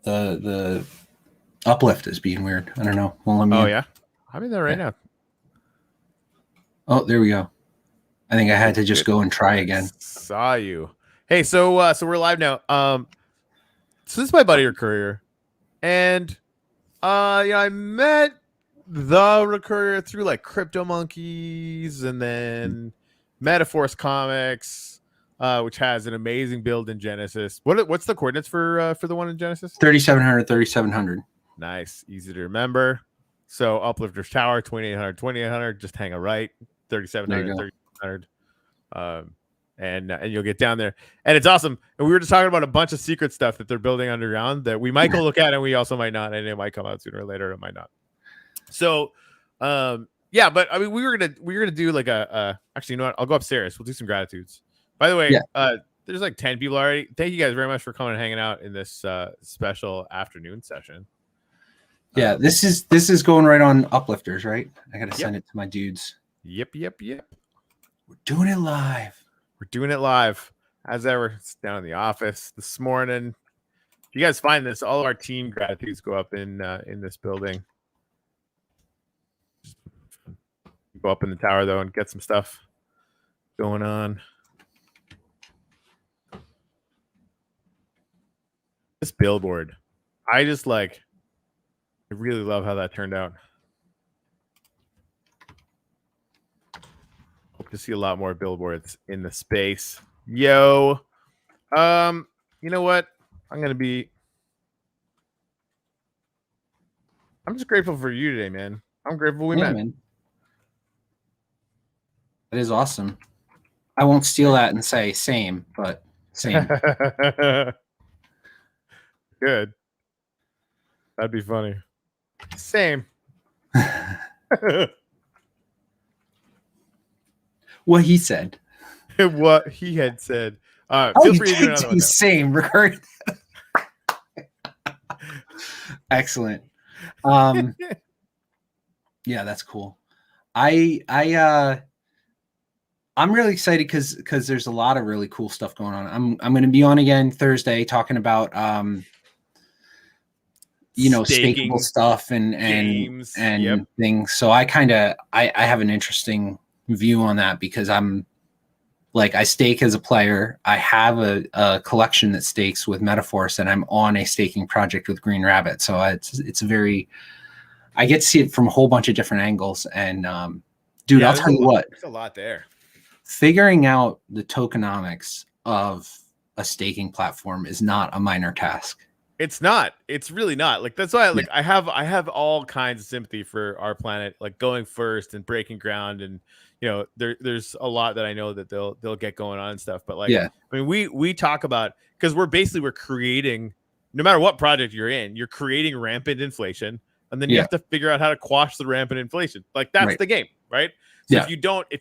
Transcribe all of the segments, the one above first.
the uplift is being weird. I don't know. Won't let me in. Yeah, I'm in there right now. Oh, there we go. I think I had to just go and try again. Saw you. Hey, so we're live now. So this is my buddy Recourier, and I met the Recourier through like Crypto Monkeys, and then Metaforce Comics, which has an amazing build in Genesis. What's the coordinates for the one in Genesis? 3700, 3700. Nice, easy to remember. So Uplifters Tower, 2800, 2800. Just hang a right, 3700, 3700. And you'll get down there, and it's awesome. And we were just talking about a bunch of secret stuff that they're building underground that we might go look at, and we also might not, and it might come out sooner or later, it might not. So, yeah, but I mean, we were gonna do like actually, you know what? I'll go upstairs. We'll do some gratitudes. By the way, there's like 10 people already. Thank you guys very much for coming and hanging out in this special afternoon session. Yeah, this is going right on Uplifters, right? I gotta send it to my dudes. Yep. We're doing it live. We're doing it live as ever. It's down in the office this morning. If you guys find this, all of our team gratitudes go up in this building. Go up in the tower though and get some stuff going on. This billboard, I really love how that turned out. Hope to see a lot more billboards in the space. Yo, you know what? I'm just grateful for you today, man. I'm grateful we met. Man. That is awesome. I won't steal that and say same, but same. Good. That'd be funny. Same. What he said. What he had said. Feel free to do another one. Same. Record. Excellent. Yeah, that's cool. I'm really excited because there's a lot of really cool stuff going on. I'm going to be on again Thursday talking about stakeable stuff and games and things. So I have an interesting view on that because I'm like, I stake as a player. I have a collection that stakes with Metaforce, and I'm on a staking project with Green Rabbit. So it's I get to see it from a whole bunch of different angles. And dude, I'll tell you what, there's a lot there. Figuring out the tokenomics of a staking platform is not a minor task. It's not. It's really not. Like that's why I have all kinds of sympathy for our planet, like going first and breaking ground, and there's a lot that I know that they'll get going on and stuff. But I mean, we talk about, because we're creating, no matter what project you're in, you're creating rampant inflation, and then you have to figure out how to quash the rampant inflation. Like that's the game, right? So if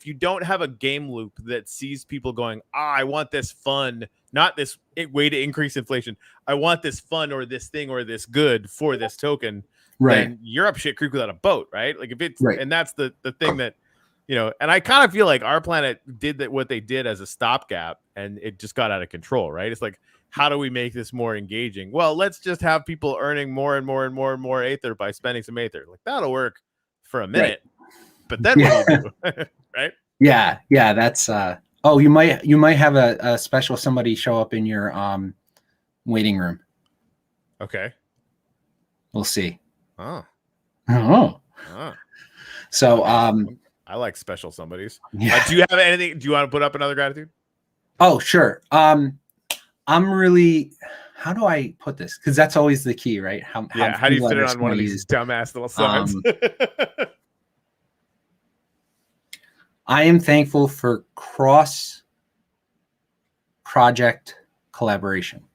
you don't have a game loop that sees people going, I want this fun, not this way to increase inflation. I want this fun or this thing or this good for this token. Then you're up shit creek without a boat, right? Like if it's and that's the thing that, and I kind of feel like our planet did what they did as a stopgap, and it just got out of control, right? It's like, how do we make this more engaging? Well, let's just have people earning more and more and more and more Aether by spending some Aether. Like that'll work for a minute. But then what do you do? Right? Yeah. That's you might have a special somebody show up in your waiting room. Okay. We'll see. Oh. So I like special somebodies. Do you have anything? Do you want to put up another gratitude? Oh, sure. I'm really, how do I put this? Because that's always the key, right? How do you fit it on one of these dumbass little signs? I am thankful for cross-project collaboration.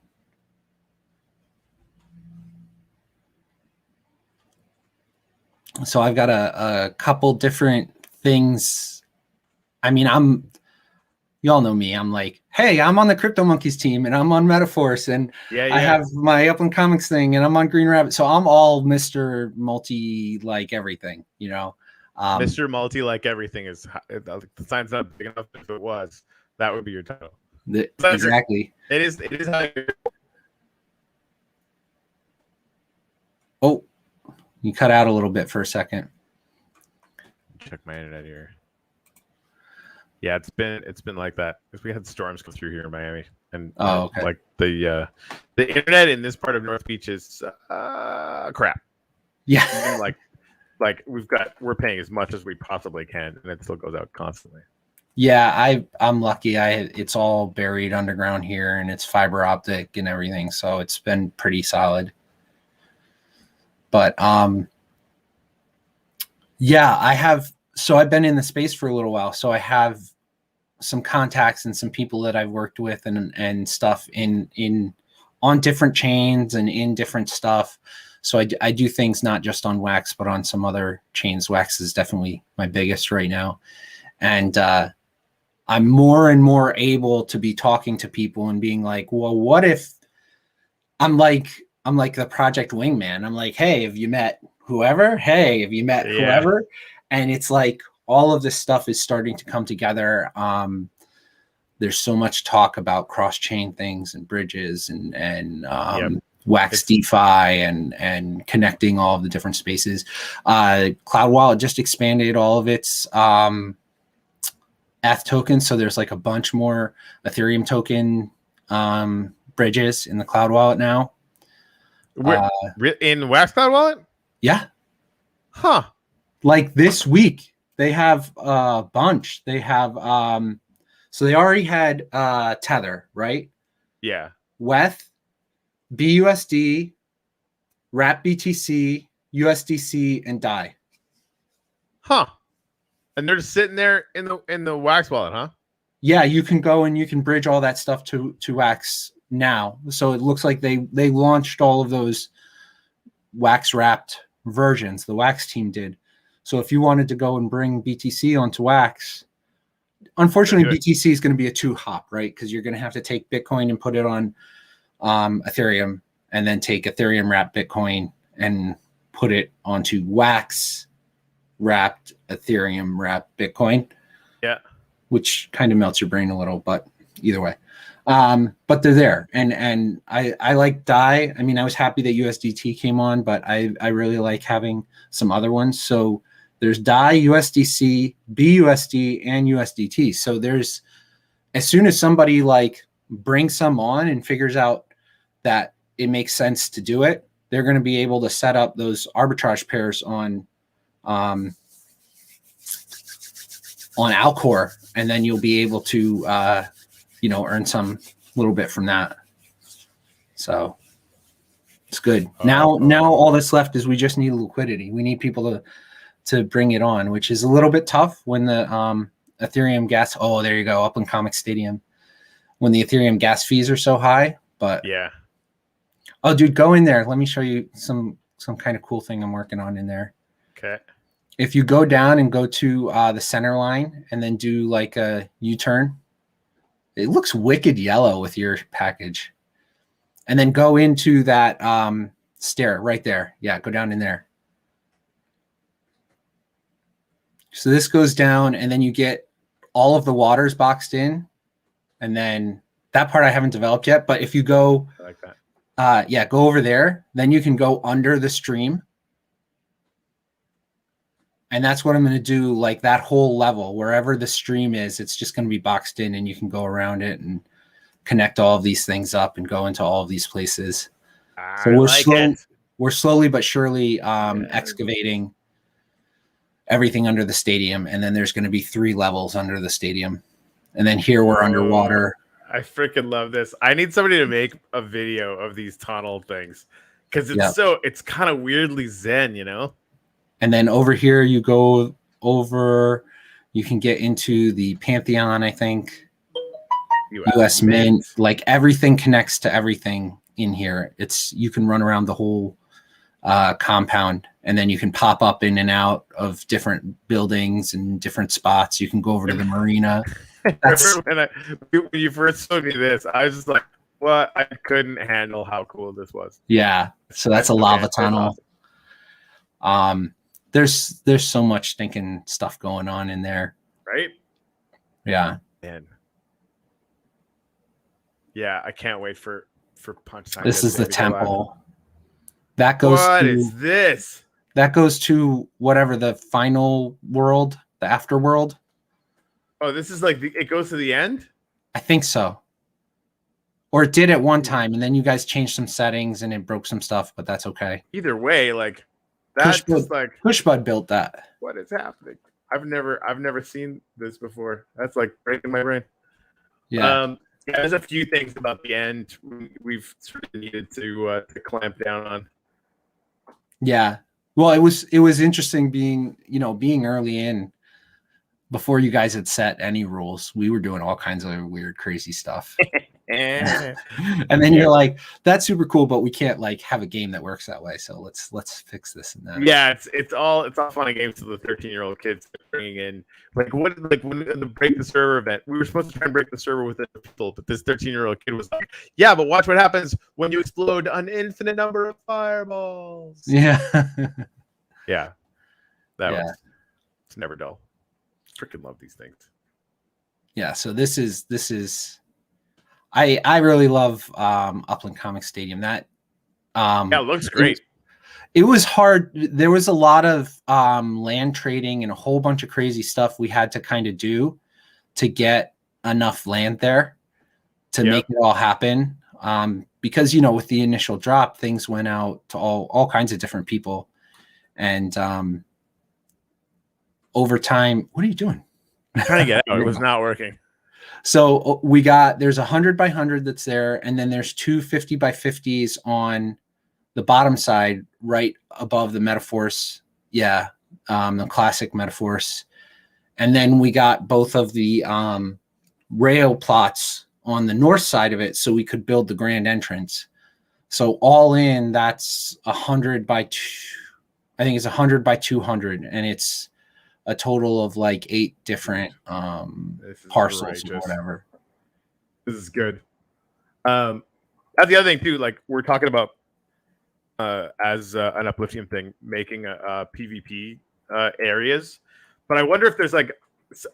So I've got a couple different things. I mean, y'all know me. I'm like, hey, I'm on the Crypto Monkeys team, and I'm on Metaforce, and I have my Upland Comics thing, and I'm on Green Rabbit. So I'm all Mr. Multi, like everything, Mr. Multi, like everything is. The sign's not big enough. If it was, that would be your title. Exactly. It is how You cut out a little bit for a second. Check my internet here. Yeah, it's been like that because we had storms come through here in Miami, and okay. like the internet in this part of North Beach is crap. Yeah. like we're paying as much as we possibly can, and it still goes out constantly. Yeah, I'm lucky. It's all buried underground here, and it's fiber optic and everything, so it's been pretty solid. But yeah, I've been in the space for a little while, so I have some contacts and some people that I've worked with and stuff in on different chains and in different stuff. So I do things not just on Wax, but on some other chains. Wax is definitely my biggest right now. And I'm more and more able to be talking to people and being like, well, what if I'm like the project wingman? I'm like, hey, have you met whoever? Hey, have you met whoever? And it's like all of this stuff is starting to come together. There's so much talk about cross-chain things and bridges and Wax DeFi and connecting all of the different spaces. Cloud Wallet just expanded all of its ETH tokens, so there's like a bunch more Ethereum token bridges in the Cloud Wallet now. In Wax Cloud Wallet? Yeah. Huh. Like this week, they have a bunch. They have so they already had Tether, right? Yeah. WETH, BUSD, Wrap BTC, USDC, and DAI. Huh. And they're just sitting there in the Wax wallet, huh? Yeah, you can go and you can bridge all that stuff to Wax now. So it looks like they launched all of those Wax wrapped versions. The Wax team did. So if you wanted to go and bring BTC onto Wax, unfortunately, BTC is going to be a 2-hop, right? Because you're going to have to take Bitcoin and put it on Ethereum, and then take Ethereum wrapped Bitcoin and put it onto Wax wrapped Ethereum wrapped Bitcoin. Yeah. Which kind of melts your brain a little, but either way. But they're there. And I like DAI. I mean, I was happy that USDT came on, but I really like having some other ones. So there's DAI, USDC, BUSD, and USDT. So there's, as soon as somebody like brings some on and figures out that it makes sense to do it, they're going to be able to set up those arbitrage pairs on Alcor, and then you'll be able to earn some little bit from that. So it's good. Now all that's left is we just need liquidity. We need people to bring it on, which is a little bit tough when the Ethereum gas. Oh, there you go, Upland Comic Stadium. When the Ethereum gas fees are so high, but yeah. Oh, dude, go in there. Let me show you some kind of cool thing I'm working on in there. Okay. If you go down and go to the center line and then do like a U-turn, it looks wicked yellow with your package. And then go into that stair right there. Yeah, go down in there. So this goes down, and then you get all of the waters boxed in. And then that part I haven't developed yet. But if you go, I like that. Go over there. Then you can go under the stream. And that's what I'm going to do, like that whole level, wherever the stream is, it's just going to be boxed in, and you can go around it and connect all of these things up and go into all of these places. So we're slowly but surely excavating everything under the stadium. And then there's going to be 3 levels under the stadium. And then here we're underwater. I freaking love this. I need somebody to make a video of these tunnel things, because it's kind of weirdly zen, you know? And then over here, you go over, you can get into the Pantheon, I think. US Mint. Like everything connects to everything in here. You can run around the whole compound, and then you can pop up in and out of different buildings and different spots. You can go over to the marina. When you first showed me this, I was just like, what? I couldn't handle how cool this was. Yeah. So that's a lava tunnel. Awesome. There's so much stinking stuff going on in there. Right? Yeah. Man. Yeah, I can't wait for Punch Time. This is the temple. That goes What is this? That goes to whatever the final world, the afterworld. Oh, this is like it goes to the end? I think so. Or it did at one time, and then you guys changed some settings and it broke some stuff, but that's okay. Either way, like that's just like Pushbud built that. What is happening? I've never seen this before. That's like breaking my brain. Yeah. Yeah, there's a few things about the end we've sort of needed to clamp down on. Yeah. Well, it was interesting being early in, before you guys had set any rules. We were doing all kinds of weird, crazy stuff. And then you're like, that's super cool, but we can't like have a game that works that way. So let's fix this and that. Yeah, it's all fun and games to the 13-year-old kids bringing in when the break the server event. We were supposed to try and break the server with a pistol, but this 13-year-old kid was like, "Yeah, but watch what happens when you explode an infinite number of fireballs." Yeah, yeah, it's never dull. Freaking love these things. Yeah, so this is. I really love Upland Comic Stadium. That it looks great. It was hard. There was a lot of land trading and a whole bunch of crazy stuff we had to kind of do to get enough land there to make it all happen. Because with the initial drop, things went out to all kinds of different people, and over time, what are you doing? I'm trying to get out. It was not working. So there's 100 by 100 that's there, and then there's 2 50 by 50s on the bottom side, right above the Metaforce. Yeah, the classic Metaforce. And then we got both of the rail plots on the north side of it, so we could build the grand entrance. So all in, that's 100 by 2. I think it's 100 by 200, and it's a total of like 8 different parcels or whatever. This is good. That's the other thing too. Like we're talking about as an uplifting thing, making a PvP areas, but I wonder if there's like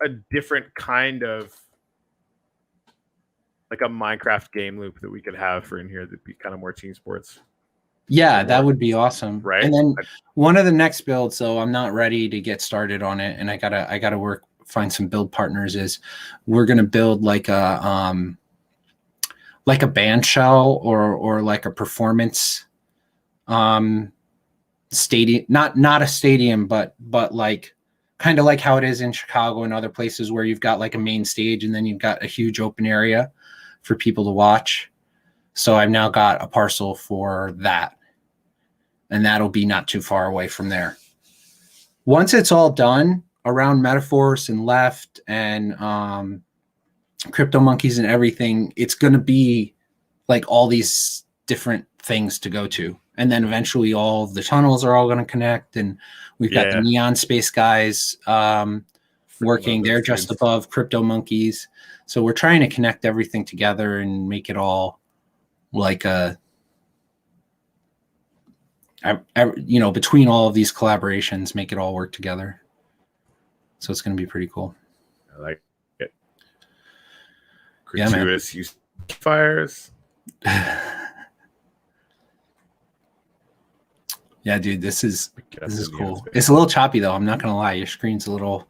a different kind of like a Minecraft game loop that we could have for in here that'd be kind of more team sports. Yeah, that would be awesome. Right. And then one of the next builds, so I'm not ready to get started on it, and I gotta find some build partners, is we're gonna build like a band shell or like a performance stadium, not a stadium, but like kind of like how it is in Chicago and other places where you've got like a main stage and then you've got a huge open area for people to watch. So I've now got a parcel for that. And that'll be not too far away from there. Once it's all done around Metaforce and Left and Crypto Monkeys and everything, it's going to be like all these different things to go to. And then eventually all of the tunnels are all going to connect. And we've got the Neon Space guys working. They're just above Crypto Monkeys. So we're trying to connect everything together and make it all like between all of these collaborations, make it all work together. So it's going to be pretty cool. I like it. Gratuitous use fires. Yeah, dude, this is cool. It's a little choppy though. I'm not going to lie. Your screen's a little.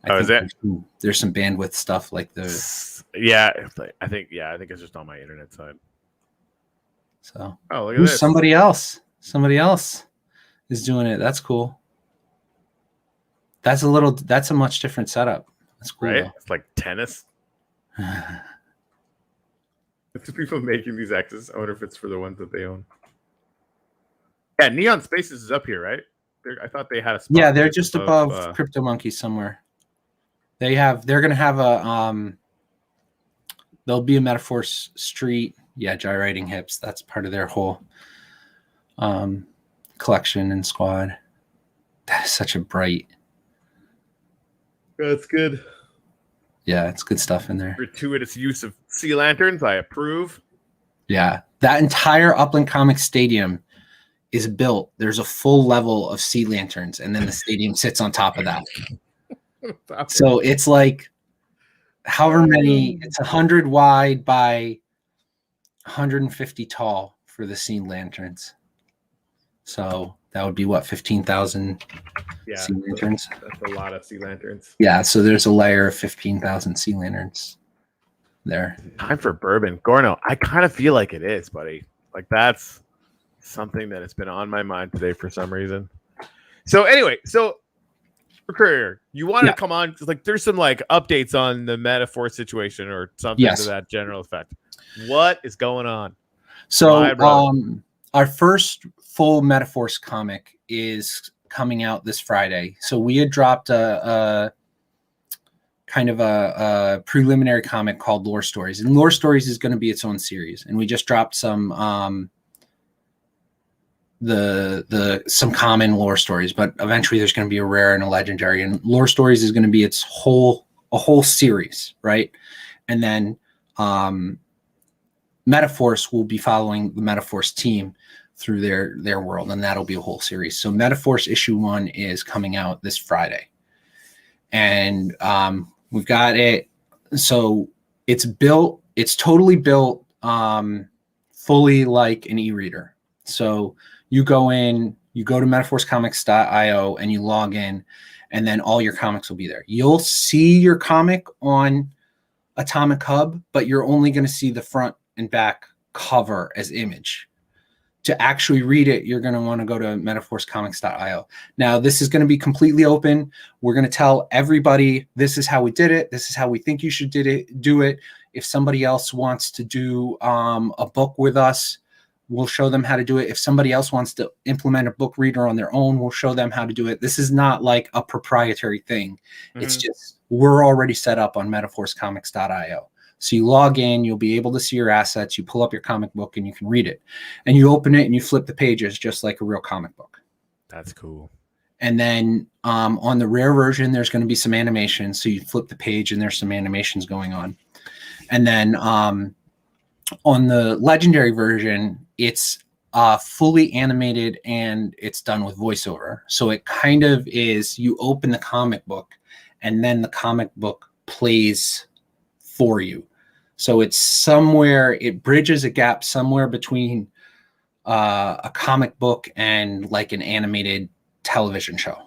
Is it? There's some bandwidth stuff like the. Yeah, I think it's just on my internet side. So. Oh, look at this. Somebody else is doing it. That's cool. That's a much different setup. That's cool. Right? Though. It's like tennis. It's the people making these X's. I wonder if it's for the ones that they own. Yeah, Neon Spaces is up here, right? I thought they had a spot. Yeah, they're just above Crypto Monkeys somewhere. They're gonna have there'll be a Metaforce street. Yeah, gyrating hips. That's part of their whole collection and squad. That is such a bright. That's good. Yeah, it's good stuff in there. Gratuitous use of sea lanterns. I approve. Yeah, that entire Upland Comic Stadium is built. There's a full level of sea lanterns, and then the stadium sits on top of that. So it's like however many. It's 100 wide by 150 tall for the sea lanterns. So that would be what, 15,000 sea lanterns? That's a lot of sea lanterns. Yeah, so there's a layer of 15,000 sea lanterns there. Time for bourbon. Gorno, I kind of feel like it is, buddy. Like that's something that has been on my mind today for some reason. So anyway, so Recourier, you wanted to come on, like there's some like updates on the Metaforce situation or something to that general effect. What is going on? So our first full Metaforce comic is coming out this Friday. So we had dropped a kind of a preliminary comic called Lore Stories, and Lore Stories is going to be its own series. And we just dropped some some common lore stories, but eventually there's going to be a rare and a legendary, and Lore Stories is going to be its a whole series, right? And then Metaforce will be following the Metaforce team through their world, and that'll be a whole series. So Metaforce issue 1 is coming out this Friday, and we've got it. So it's totally built fully like an e-reader. So you go to metaforcecomics.io and you log in, and then all your comics will be there. You'll see your comic on Atomic Hub, but you're only going to see the front and back cover as image. To actually read it, you're going to want to go to metaforcecomics.io. Now, this is going to be completely open. We're going to tell everybody, this is how we did it. This is how we think you should do it. If somebody else wants to do a book with us, we'll show them how to do it. If somebody else wants to implement a book reader on their own, we'll show them how to do it. This is not like a proprietary thing. Mm-hmm. It's just, we're already set up on metaforcecomics.io. So you log in, you'll be able to see your assets. You pull up your comic book and you can read it. And you open it and you flip the pages just like a real comic book. That's cool. And then on the rare version, there's going to be some animations. So you flip the page and there's some animations going on. And then on the legendary version, it's fully animated and it's done with voiceover. So it kind of is, you open the comic book and then the comic book plays for you. So it's somewhere, it bridges a gap somewhere between a comic book and like an animated television show.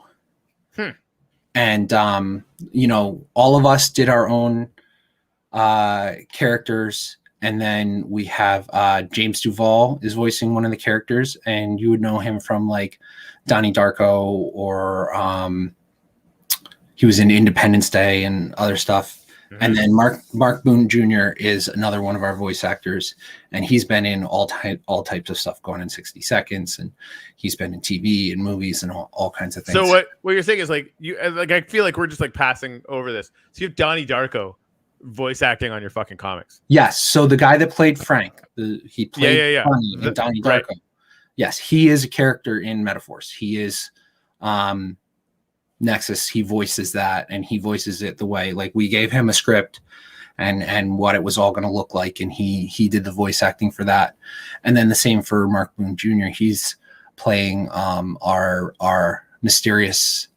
And, all of us did our own characters. And then we have James Duval is voicing one of the characters, and you would know him from like Donnie Darko, or he was in Independence Day and other stuff. Mm-hmm. And then Mark Boone Jr. is another one of our voice actors, and he's been in all types of stuff, going in 60 Seconds, and he's been in TV and movies and all kinds of things. So what you're saying is like I feel like we're just like passing over this. So you have Donnie Darko voice acting on your fucking comics. Yes. So the guy that played Frank, he played Funny in Donnie Darko. Right. Yes, he is a character in Metaforce. He is Nexus. He voices that, and he voices it the way, like, we gave him a script and what it was all going to look like, and he did the voice acting for that. And then the same for Mark Boone Jr. He's playing our mysterious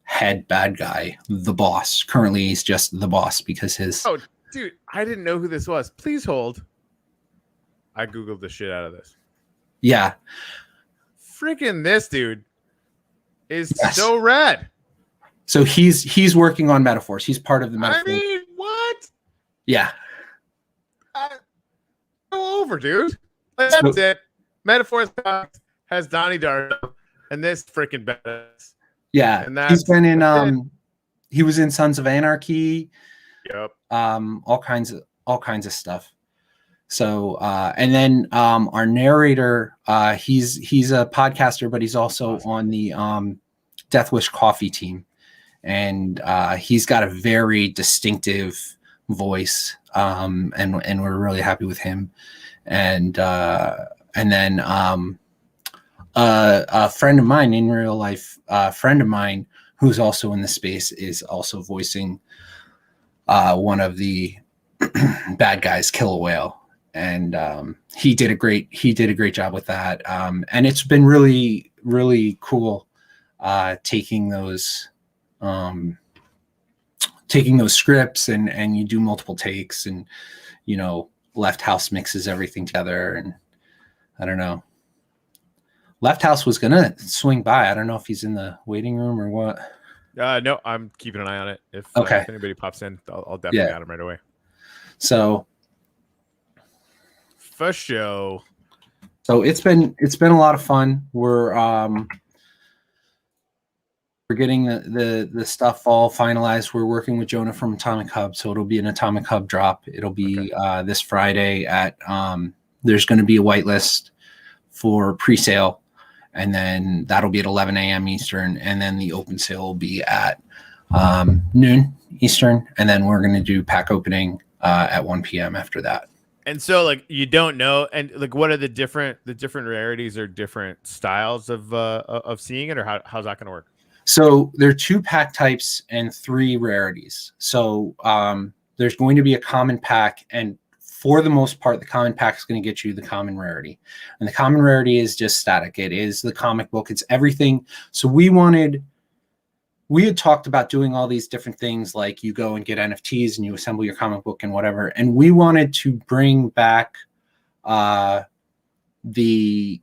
head bad guy, the boss. Currently he's just the boss because his dude, I didn't know who this was. Please hold. I googled the shit out of this. Yeah, freaking this dude is so rad. So he's working on Metaforce. He's part of the Metaforce. I mean, what? Yeah, go over, dude. That's it. Metaforce has Donnie Darko and this freaking badass. Yeah, and he's been in he was in Sons of Anarchy. Yep. All kinds of stuff. So and then our narrator, he's a podcaster, but he's also on the Death Wish Coffee team, and he's got a very distinctive voice, and we're really happy with him. And then a friend of mine in real life, friend of mine who's also in the space, is also voicing one of the bad guys, Kill a Whale, and he did a great job with that. And it's been really, really cool taking those scripts and you do multiple takes, and Left House mixes everything together, and I don't know. Left House was gonna swing by. I don't know if he's in the waiting room or what. No, I'm keeping an eye on it. If anybody pops in, I'll definitely add him right away. So for show. So it's been a lot of fun. We're getting the stuff all finalized. We're working with Jonah from Atomic Hub, so it'll be an Atomic Hub drop. It'll be this Friday at there's going to be a whitelist for pre-sale, and then that'll be at 11 a.m. Eastern, and then the open sale will be at noon Eastern, and then we're going to do pack opening at 1 p.m. after that. And so, like, you don't know, and like, what are the different rarities or different styles of seeing it, or how's that going to work? So there are 2 pack types and 3 rarities. So there's going to be a common pack, and for the most part, the common pack is going to get you the common rarity. And the common rarity is just static. It is the comic book. It's everything. So we had talked about doing all these different things, like you go and get NFTs and you assemble your comic book and whatever. And we wanted to bring back the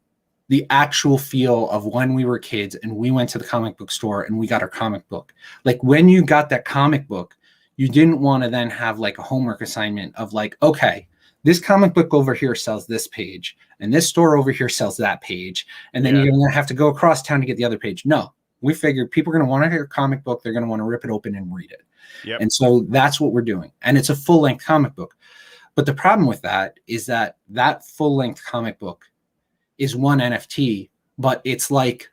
actual feel of when we were kids and we went to the comic book store and we got our comic book. Like when you got that comic book, you didn't want to then have like a homework assignment of like, okay, this comic book over here sells this page and this store over here sells that page. And then you're going to have to go across town to get the other page. No, we figured people are going to want to hear a comic book. They're going to want to rip it open and read it. Yep. And so that's what we're doing. And it's a full length comic book. But the problem with that is that full length comic book is one NFT, but it's like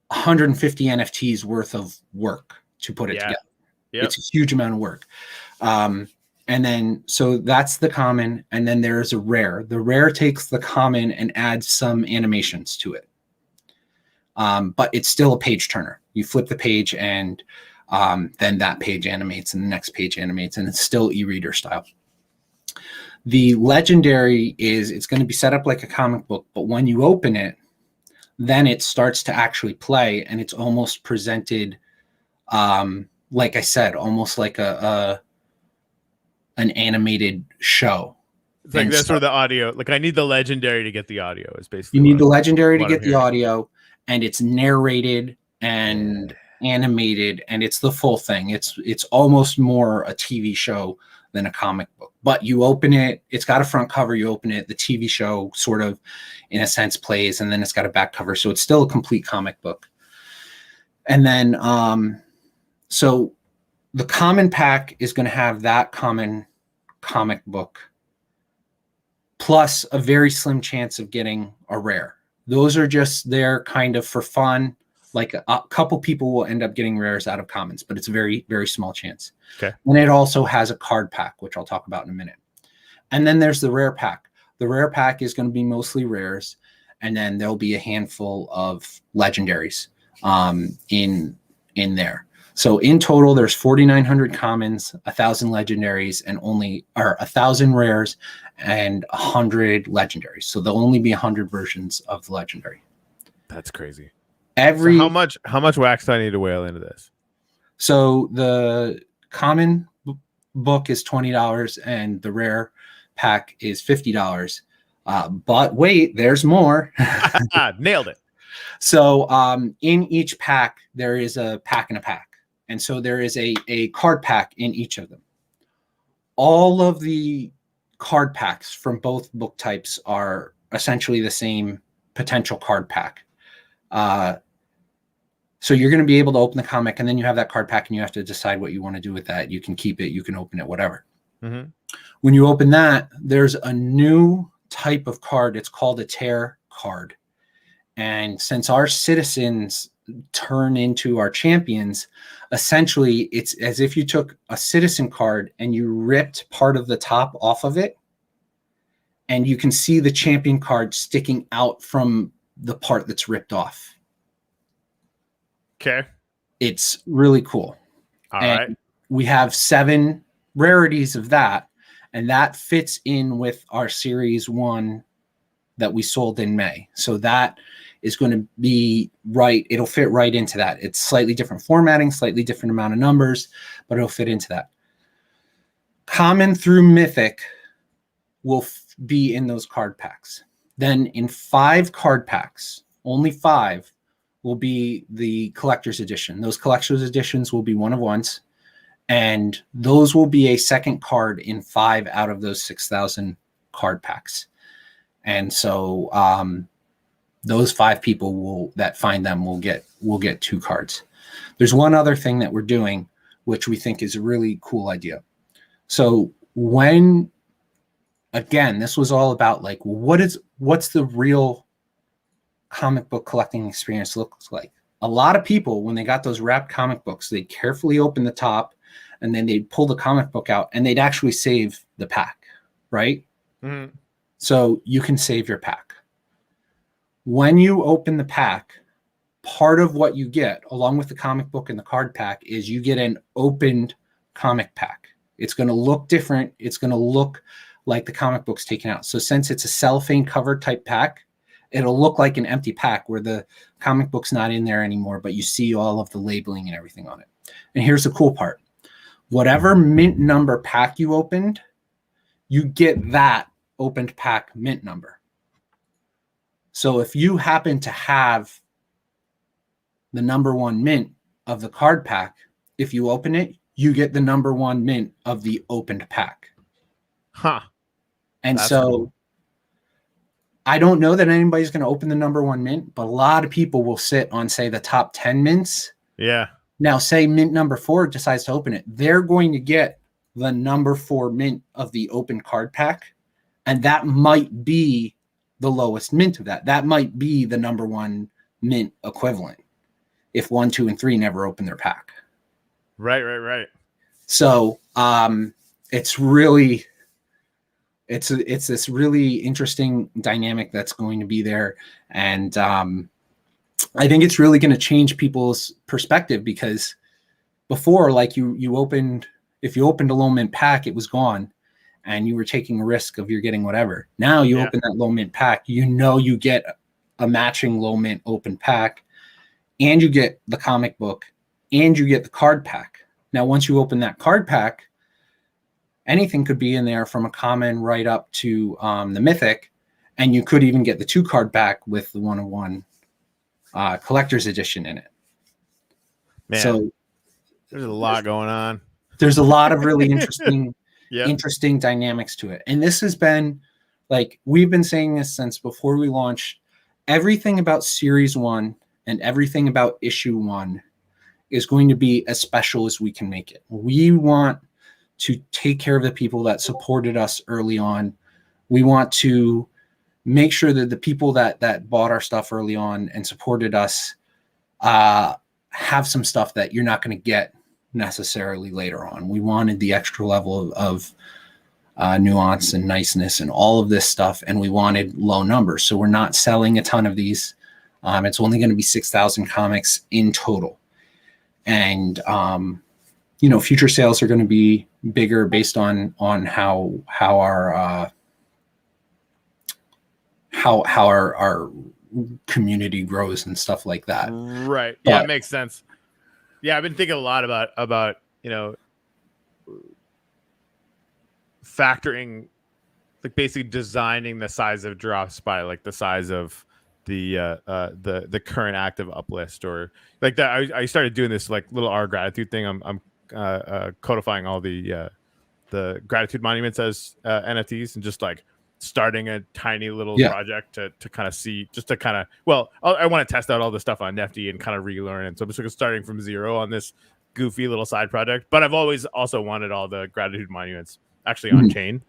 150 NFTs worth of work to put it together. Yep. It's a huge amount of work. And then, so that's the common. And then there's a rare. The rare takes the common and adds some animations to it. But it's still a page turner. You flip the page and then that page animates and the next page animates, and it's still e-reader style. The legendary it's going to be set up like a comic book, but when you open it, then it starts to actually play, and it's almost presented, like I said, almost like an animated show. It's like that's where the audio, like I need the legendary to get the audio is basically. You need the legendary to get the audio, and it's narrated and animated, and it's the full thing. It's almost more a TV show than a comic book. But you open it, it's got a front cover, you open it, the TV show sort of in a sense plays, and then it's got a back cover. So it's still a complete comic book. And then so the common pack is going to have that common comic book plus a very slim chance of getting a rare. Those are just there kind of for fun. Like a couple people will end up getting rares out of commons, but it's a very, very small chance. Okay. And it also has a card pack, which I'll talk about in a minute. And then there's the rare pack. The rare pack is going to be mostly rares, and then there'll be a handful of legendaries in there. So in total, there's 4,900 commons, 1,000 legendaries, and 1,000 rares, and 100 legendaries. So there'll only be 100 versions of the legendary. That's crazy. So how much wax do I need to whale into this? So the common book is $20 and the rare pack is $50. But wait, there's more. Nailed it. So in each pack, there is a pack and a pack. And so there is a card pack in each of them. All of the card packs from both book types are essentially the same potential card pack. So you're going to be able to open the comic, and then you have that card pack, and you have to decide what you want to do with that. You can keep it, you can open it, whatever. Mm-hmm. When you open that, there's a new type of card. It's called a tear card. And since our citizens turn into our champions, essentially it's as if you took a citizen card and you ripped part of the top off of it, and you can see the champion card sticking out from the part that's ripped off. Okay. It's really cool. All right. We have 7 rarities of that, and that fits in with our series 1 that we sold in May. So that is going to be right. It'll fit right into that. It's slightly different formatting, slightly different amount of numbers, but it'll fit into that. Common through Mythic will be in those card packs. Then in 5 card packs, only 5 will be the collector's edition. Those collector's editions will be one of ones, and those will be a second card in 5 out of those 6,000 card packs. And so those 5 people that find them will get 2 cards. There's one other thing that we're doing, which we think is a really cool idea. So again, this was all about like, what's the real comic book collecting experience looks like. A lot of people, when they got those wrapped comic books, they'd carefully open the top, and then they'd pull the comic book out, and they'd actually save the pack, right? Mm-hmm. So you can save your pack. When you open the pack, part of what you get, along with the comic book and the card pack, is you get an opened comic pack. It's going to look different. It's going to look like the comic book's taken out. So since it's a cellophane cover type pack, it'll look like an empty pack where the comic book's not in there anymore, but you see all of the labeling and everything on it. And here's the cool part. Whatever mint number pack you opened, you get that opened pack mint number. So if you happen to have the number 1 mint of the card pack, if you open it, you get the number 1 mint of the opened pack. Huh. And That's so cool. I don't know that anybody's going to open the number 1 mint, but a lot of people will sit on, say, the top 10 mints. Yeah. Now, say mint number 4 decides to open it. They're going to get the number 4 mint of the open card pack, and that might be the lowest mint of that. That might be the number 1 mint equivalent if 1, 2, and 3 never open their pack. Right. So it's really... It's this really interesting dynamic that's going to be there. And I think it's really going to change people's perspective, because before, like if you opened a low mint pack, it was gone and you were taking a risk of you're getting whatever. Now you open that low mint pack, you get a matching low mint open pack, and you get the comic book, and you get the card pack. Now, once you open that card pack, anything could be in there, from a common right up to the mythic, and you could even get the 2 card back with the 1-of-1 collector's edition in it. Man, so there's a lot going on. There's a lot of really interesting Yep. interesting dynamics to it. And this has been, like, we've been saying this since before we launched. Everything about Series 1 and everything about Issue 1 is going to be as special as we can make it. We want to take care of the people that supported us early on. We want to make sure that the people that bought our stuff early on and supported us have some stuff that you're not going to get necessarily later on. We wanted the extra level of nuance and niceness and all of this stuff, and we wanted low numbers. So we're not selling a ton of these. It's only going to be 6,000 comics in total. And future sales are going to be bigger based on how our community grows and stuff like that. Right. Yeah, it makes sense. Yeah, I've been thinking a lot about factoring, like, basically designing the size of drops by, like, the size of the current active uplist, or like that. I started doing this, like, little R gratitude thing. I'm codifying all the gratitude monuments as NFTs, and just, like, starting a tiny little project to kind of see, just to kind of, I want to test out all the stuff on Nifty and kind of relearn. And so I'm just starting from zero on this goofy little side project. But I've always also wanted all the gratitude monuments actually on chain.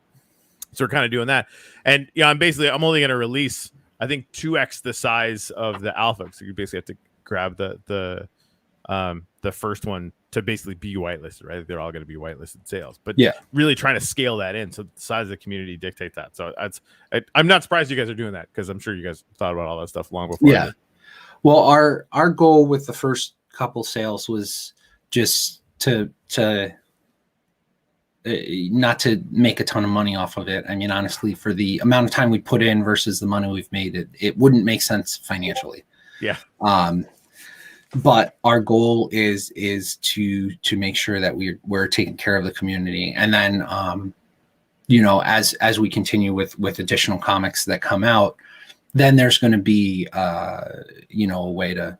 So we're kind of doing that. And I'm only going to release, I think, 2x the size of the alpha. So you basically have to grab the first one to basically be whitelisted, right? They're all going to be whitelisted sales, but really trying to scale that in, so the size of the community dictates that. So I'm not surprised you guys are doing that, because I'm sure you guys thought about all that stuff long before. Yeah. Well, our goal with the first couple sales was just to not to make a ton of money off of it. I mean, honestly, for the amount of time we put in versus the money we've made, it wouldn't make sense financially. Yeah. But our goal is to make sure that we're taking care of the community. And then, as we continue with additional comics that come out, then there's going to be, you know, a way to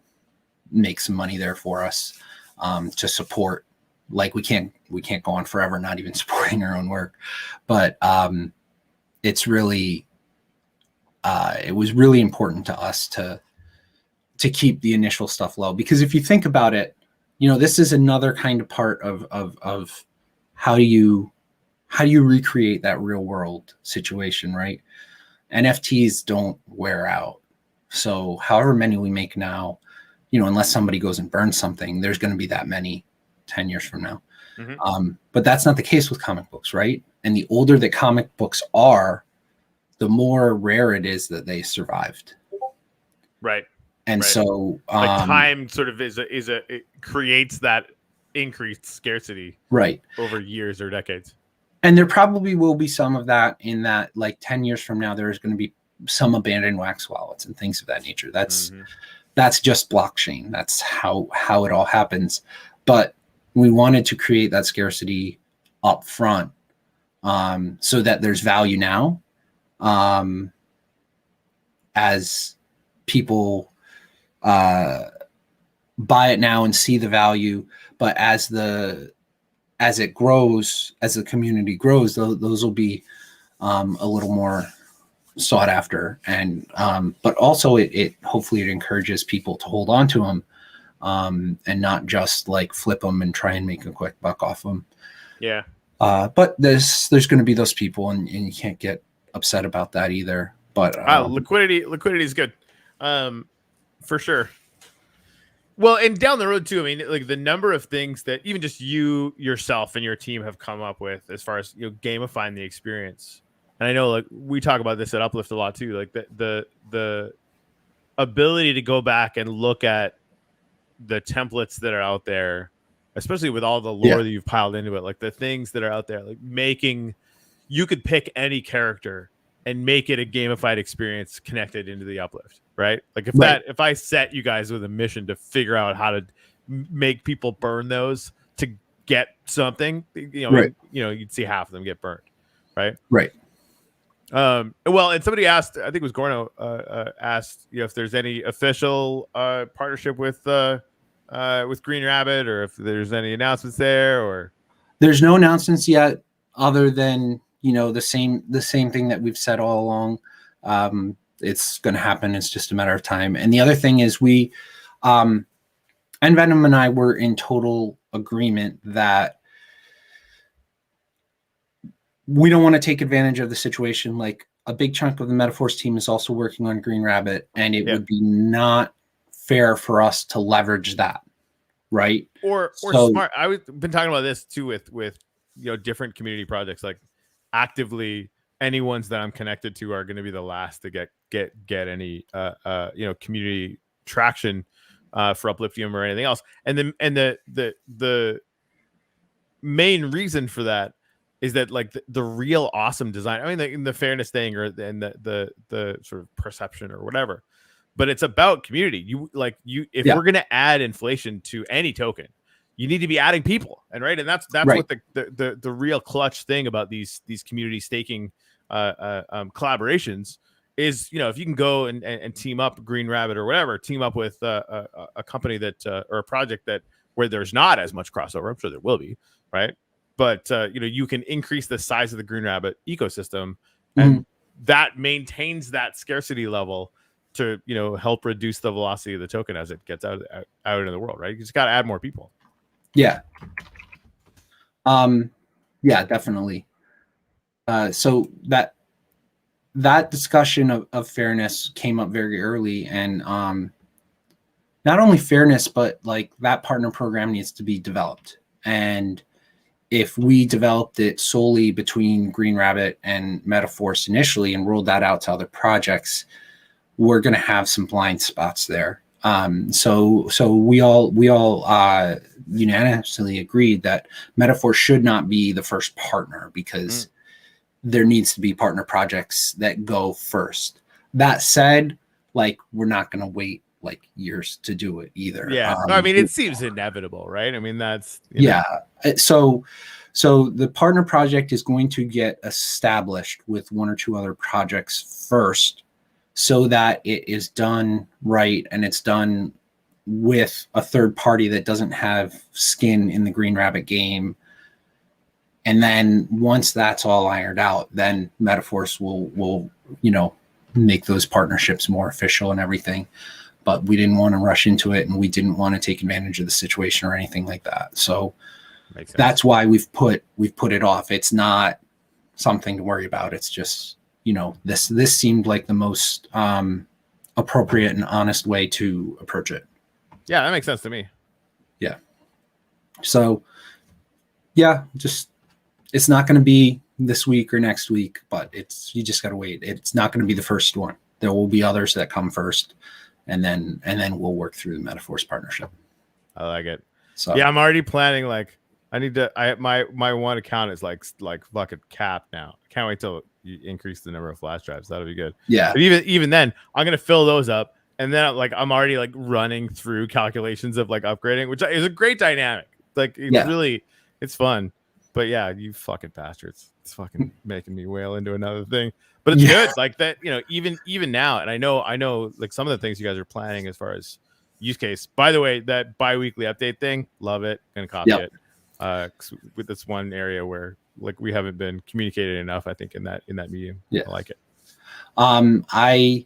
make some money there for us, to support. Like we can't go on forever not even supporting our own work, but it's really it was really important to us to keep the initial stuff low, because if you think about it, you know, this is another kind of part of how do you recreate that real world situation, right? NFTs don't wear out. So however many we make now, you know, unless somebody goes and burns something, there's going to be that many 10 years from now. But that's not the case with comic books, right? And the older that comic books are, the more rare it is that they survived. Right. And so like time sort of it creates that increased scarcity, right, over years or decades. And there probably will be some of that, in that like 10 years from now, there's going to be some abandoned wax wallets and things of that nature. That's just blockchain. That's how it all happens. But we wanted to create that scarcity up front, so that there's value now, as people buy it now and see the value. But as it grows, as the community grows, those will be a little more sought after. And but also it hopefully it encourages people to hold on to them, and not just like flip them and try and make a quick buck off them. Yeah. But there's going to be those people, and you can't get upset about that either. But liquidity is good, for sure. Well, and down the road too, I mean, like the number of things that even just you yourself and your team have come up with as far as, you know, gamifying the experience. And I know, like, we talk about this at Uplift a lot too, like the ability to go back and look at the templates that are out there, especially with all the lore that you've piled into it, like the things that are out there, like you could pick any character and make it a gamified experience connected into the Uplift, right? Like if I set you guys with a mission to figure out how to make people burn those to get something, you know, you'd see half of them get burned, right? Right. Well, and somebody asked, I think it was Gorno, asked, you know, if there's any official partnership with Green Rabbit, or if there's any announcements there, or there's no announcements yet, other than, you know, the same thing that we've said all along. It's going to happen. It's just a matter of time. And the other thing is and Venom and I were in total agreement that we don't want to take advantage of the situation. Like, a big chunk of the Metaforce team is also working on Green Rabbit, and it would be not fair for us to leverage that. Right. Or smart. I've been talking about this too with, you know, different community projects. Like, actively, any ones that I'm connected to are going to be the last to get any you know, community traction for Upliftium or anything else. And the main reason for that is that, like, the real awesome design, I mean, the fairness thing, or the sort of perception or whatever, but it's about community. If we're going to add inflation to any token, you need to be adding people, and that's right. What the real clutch thing about these community staking collaborations is. You know, if you can go and team up Green Rabbit or whatever, team up with a company that or a project that where there's not as much crossover. I'm sure there will be, right? But you know, you can increase the size of the Green Rabbit ecosystem, and that maintains that scarcity level to, you know, help reduce the velocity of the token as it gets out into the world, right? You just got to add more people. Yeah. Yeah, definitely. So that discussion of fairness came up very early, and not only fairness, but like that partner program needs to be developed. And if we developed it solely between Green Rabbit and Metaforce initially and rolled that out to other projects, we're going to have some blind spots there. So we all unanimously agreed that Metaforce should not be the first partner, because there needs to be partner projects that go first. That said, like, we're not going to wait like years to do it either. Yeah. I mean, it seems inevitable, right? I mean, that's, yeah. So the partner project is going to get established with one or two other projects first, so that it is done right and it's done with a third party that doesn't have skin in the Green Rabbit game. And then once that's all ironed out, then Metaforce will make those partnerships more official and everything. But we didn't want to rush into it, and we didn't want to take advantage of the situation or anything like that. So that's why we've put it off. It's not something to worry about. It's just, this seemed like the most appropriate and honest way to approach it. Yeah, that makes sense to me. Yeah. So yeah, just, it's not going to be this week or next week, but you just got to wait. It's not going to be the first one. There will be others that come first, and then we'll work through the Metaforce partnership. I like it. So yeah, I'm already planning. Like, my one account is like fucking capped now. I can't wait till you increase the number of flash drives. That'll be good. Yeah. But even then, I'm gonna fill those up, and then I'm already like running through calculations of like upgrading, which is a great dynamic. Like, it's really, it's fun. But yeah, you fucking bastards. It's fucking making me wail into another thing. But it's good. Like that, even now, and I know like some of the things you guys are planning as far as use case. By the way, that bi-weekly update thing, love it. Gonna copy it. With this one area where like we haven't been communicated enough, I think in that medium. Yeah. I like it. I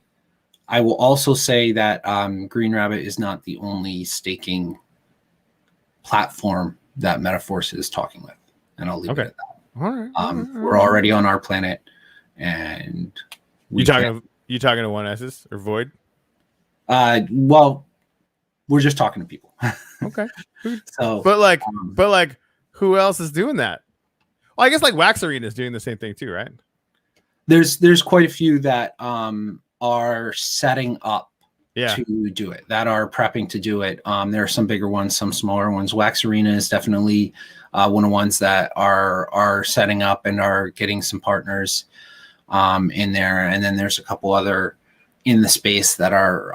will also say that Green Rabbit is not the only staking platform that Metaforce is talking with. And I'll leave it at that. All right. We're already on our planet, and you talking to 1S's or Void? Well, we're just talking to people. Okay. So, but like, who else is doing that? Well, I guess like Wax Arena is doing the same thing too, right? There's quite a few that are setting up to do it, that are prepping to do it. There are some bigger ones, some smaller ones. Wax Arena is definitely one of the ones that are setting up and are getting some partners in there. And then there's a couple other in the space that are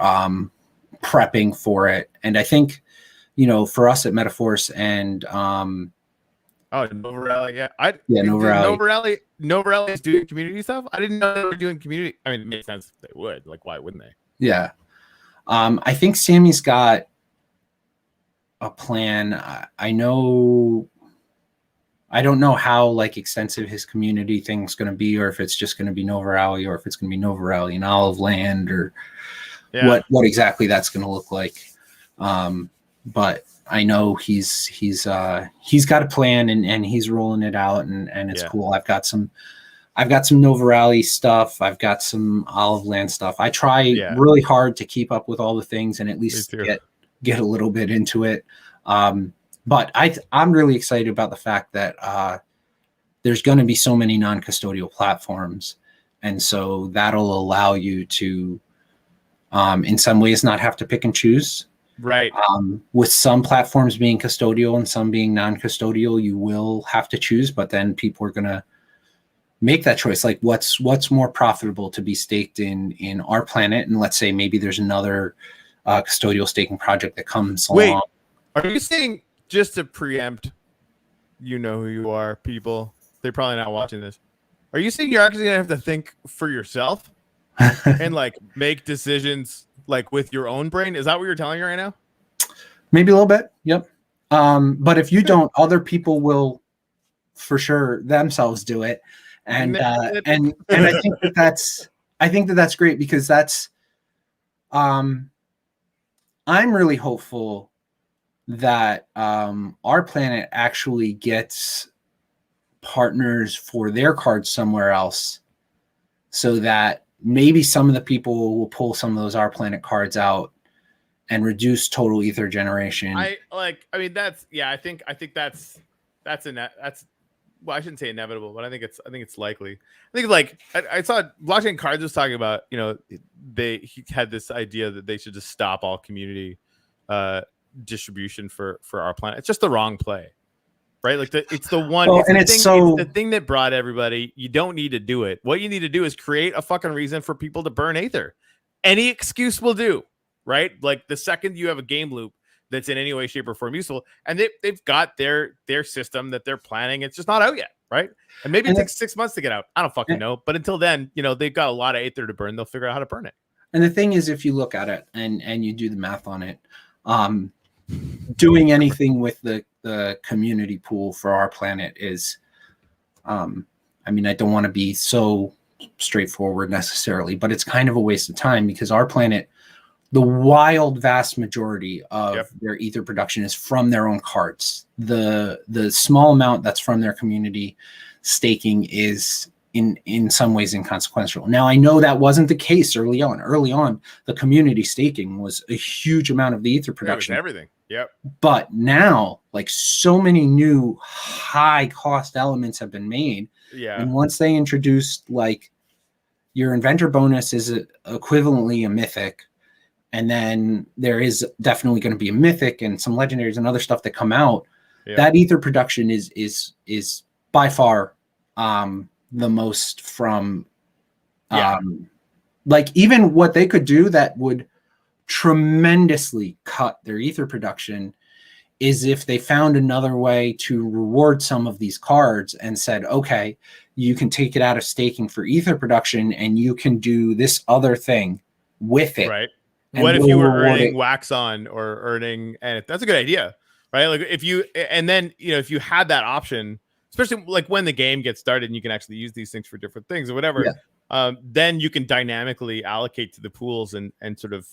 prepping for it. And I think, for us at Metaforce and Nova Rally, Nova Rally is doing community stuff. I didn't know they were doing community. I mean, it makes sense if they would. Like, why wouldn't they? Yeah. I think Sammy's got a plan. I don't know how like extensive his community thing's going to be, or if it's just going to be Nova Rally, or if it's going to be Nova Rally and Lgnd, or what exactly that's going to look like. But I know he's got a plan, and he's rolling it out, and it's cool. I've got some Nova Rally stuff. I've got some Lgnd stuff. I try really hard to keep up with all the things and at least get a little bit into it. But I'm really excited about the fact that there's going to be so many non-custodial platforms, and so that'll allow you to, in some ways, not have to pick and choose. Right. With some platforms being custodial and some being non-custodial, you will have to choose, but then people are going to make that choice. Like, what's more profitable to be staked in our planet? And let's say maybe there's another custodial staking project that comes along. Are you saying, just to preempt, you know who you are, people, they're probably not watching this, are you saying you're actually gonna have to think for yourself and like make decisions like with your own brain? Is that what you're telling me right now? Maybe a little bit. Yep. But if you don't, other people will for sure themselves do it. And I think that's great, because that's I'm really hopeful that our planet actually gets partners for their cards somewhere else, so that maybe some of the people will pull some of those Our Planet cards out and reduce total ether generation. I think that's well, I shouldn't say inevitable, but I think it's likely. I think like I saw Blockchain Cards was talking about, he had this idea that they should just stop all community distribution for Our Planet. It's just the wrong play, right? Like it's the one, it's the thing that brought everybody. You don't need to do it. What you need to do is create a fucking reason for people to burn Aether. Any excuse will do, right? Like the second you have a game loop that's in any way, shape, or form useful, and they've got their system that they're planning. It's just not out yet, right? And maybe it takes 6 months to get out. I don't fucking know. But until then, they've got a lot of Aether to burn. They'll figure out how to burn it. And the thing is, if you look at it and you do the math on it, doing anything with the community pool for our planet is, I mean, I don't want to be so straightforward necessarily, but it's kind of a waste of time, because our planet, the wild vast majority of their ether production is from their own cards. The small amount that's from their community staking is in some ways inconsequential. Now, I know that wasn't the case early on. Early on, the community staking was a huge amount of the ether production. It was everything. Yep. But now, like, so many new high cost elements have been made. Yeah. And once they introduced, like, your inventor bonus is equivalently a mythic, and then there is definitely going to be a mythic and some legendaries and other stuff that come out. Yeah. That ether production is by far the most from like, even what they could do that would tremendously cut their ether production is if they found another way to reward some of these cards and said, okay, you can take it out of staking for ether production and you can do this other thing with it. Right. What if you were earning wax on or earning, and that's a good idea, right? Like, if you, and then, you know, if you had that option, especially like when the game gets started and you can actually use these things for different things or whatever, then you can dynamically allocate to the pools and sort of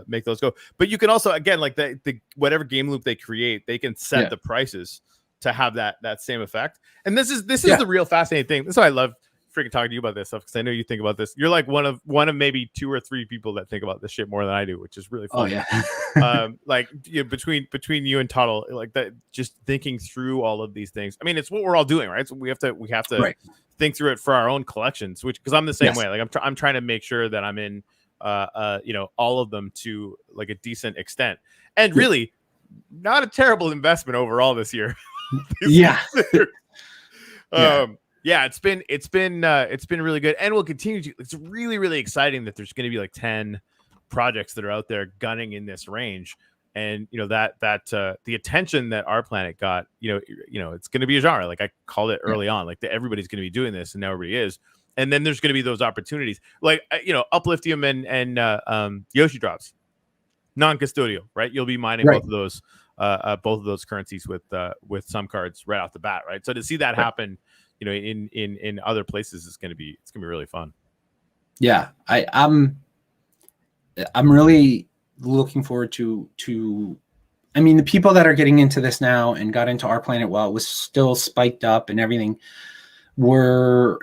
make those go. But you can also, again, like the whatever game loop they create, they can set the prices to have that same effect. And this is the real fascinating thing. That's why I love freaking talking to you about this stuff, because I know you think about this. You're like one of maybe 2 or 3 people that think about this shit more than I do, which is really fun. Oh yeah. Like, you know, between you and Tuttle, like that, just thinking through all of these things. I mean, it's what we're all doing, right? So we have to think through it for our own collections, which, because I'm the same way. Like, I'm trying to make sure that I'm in you know, all of them to like a decent extent, and really not a terrible investment overall this year. Yeah, it's been really good, and we'll continue to. It's really, really exciting that there's going to be like 10 projects that are out there gunning in this range, and you know that the attention that our planet got, you know, it's going to be a genre. Like I called it early on, like everybody's going to be doing this, and now everybody is, and then there's going to be those opportunities, like you know, Upliftium and YoshiDrops, non-custodial, right? You'll be mining both of those currencies with some cards right off the bat, right? So to see that happen, you know, in other places, it's gonna be really fun. Yeah, I'm really looking forward to. I mean, the people that are getting into this now and got into our planet while it was still spiked up and everything were,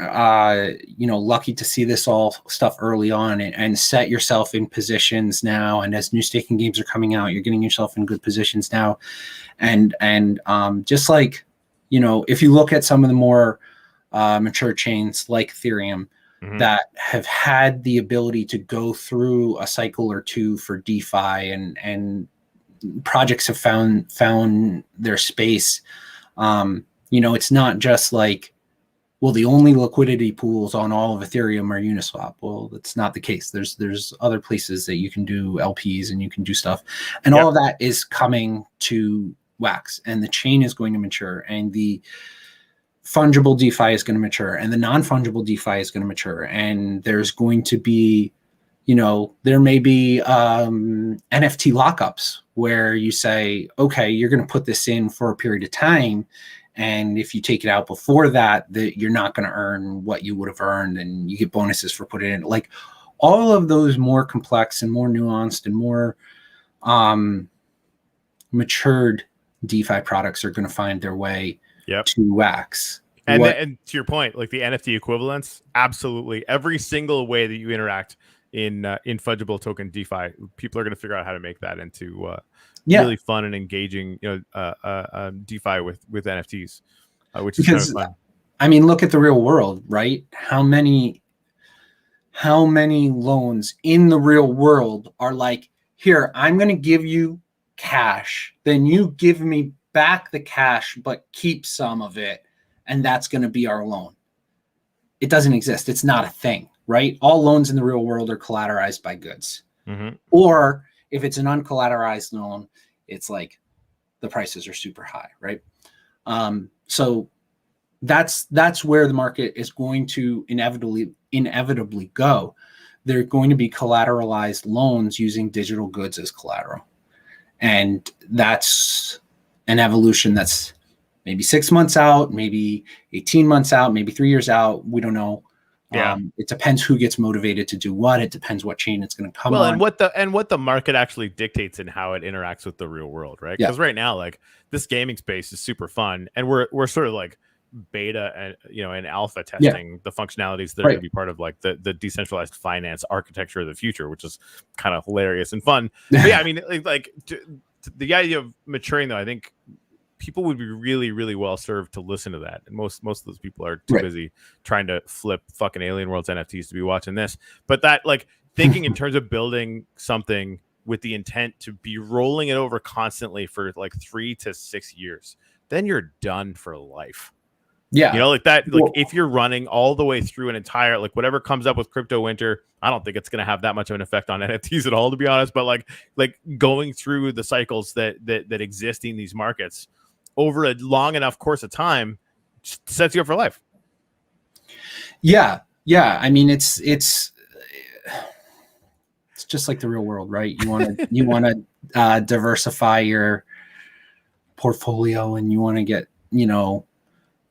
you know, lucky to see this all stuff early on and set yourself in positions now. And as new staking games are coming out, you're getting yourself in good positions now, and just like, you know, if you look at some of the more mature chains like Ethereum that have had the ability to go through a cycle or two for DeFi, and projects have found their space. You know, it's not just like, well, the only liquidity pools on all of Ethereum are Uniswap. Well, that's not the case. There's other places that you can do LPs and you can do stuff, and all of that is coming to Wax, and the chain is going to mature, and the fungible DeFi is going to mature, and the non-fungible DeFi is going to mature, and there's going to be, you know, there may be NFT lockups where you say, okay, you're going to put this in for a period of time, and if you take it out before that, you're not going to earn what you would have earned, and you get bonuses for putting it in. Like, all of those more complex and more nuanced and more matured DeFi products are going to find their way to Wax. And to your point, like the NFT equivalents, absolutely. Every single way that you interact in fungible token DeFi, people are going to figure out how to make that into really fun and engaging, you know, DeFi with NFTs, which is kind of fun. I mean, look at the real world, right? How many loans in the real world are like, here, I'm going to give you cash, then you give me back the cash, but keep some of it, and that's going to be our loan. It doesn't exist. It's not a thing, right? All loans in the real world are collateralized by goods. Or if it's an uncollateralized loan, it's like the prices are super high, right? So that's where the market is going to inevitably go. they're going to be collateralized loans using digital goods as collateral. And that's an evolution that's maybe 6 months out, maybe 18 months out, maybe 3 years out. We don't know. Yeah. It depends who gets motivated to do what. It depends what chain it's going to come on. And what the market actually dictates and how it interacts with the real world, right? Yeah. Because right now, like, this gaming space is super fun, and we're sort of like beta and and alpha testing the functionalities that are going to be part of like the decentralized finance architecture of the future, which is kind of hilarious and fun. But yeah, I mean, the idea of maturing, though, I think people would be really, really well served to listen to that. And most of those people are too busy trying to flip fucking Alien Worlds NFTs to be watching this. But that, like, thinking in terms of building something with the intent to be rolling it over constantly for like 3 to 6 years, then you're done for life. Yeah. Like that, like if you're running all the way through an entire, like whatever comes up with crypto winter, I don't think it's going to have that much of an effect on NFTs at all, to be honest. But like going through the cycles that exist in these markets over a long enough course of time sets you up for life. Yeah. I mean, it's just like the real world, right? You want to diversify your portfolio, and you want to get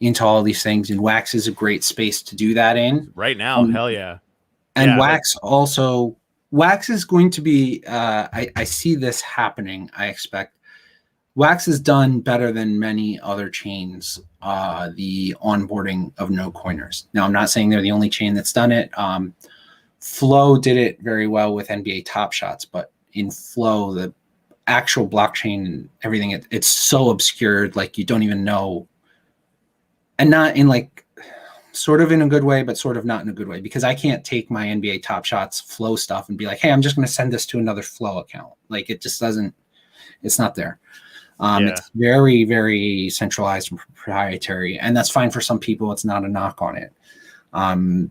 into all these things. And Wax is a great space to do that in right now. Hell yeah. And Wax is going to be. I see this happening. I expect. Wax has done better than many other chains, the onboarding of no coiners. Now, I'm not saying they're the only chain that's done it. Flow did it very well with NBA Top Shots, but in Flow, the actual blockchain and everything, it's so obscured, like you don't even know. And not in like sort of in a good way, but sort of not in a good way, because I can't take my NBA Top Shots Flow stuff and be like, hey, I'm just going to send this to another Flow account. Like it just doesn't, it's not there. It's very, very centralized and proprietary, and that's fine for some people. It's not a knock on it.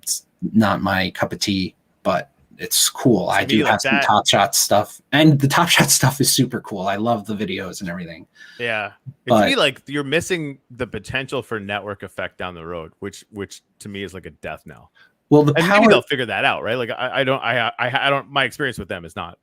It's not my cup of tea, but it's cool. I do have some Top Shot stuff, and the Top Shot stuff is super cool. I love the videos and everything. Yeah, to me, like you're missing the potential for network effect down the road, which to me is like a death knell. Well, maybe they'll figure that out, right? Like I don't. My experience with them is not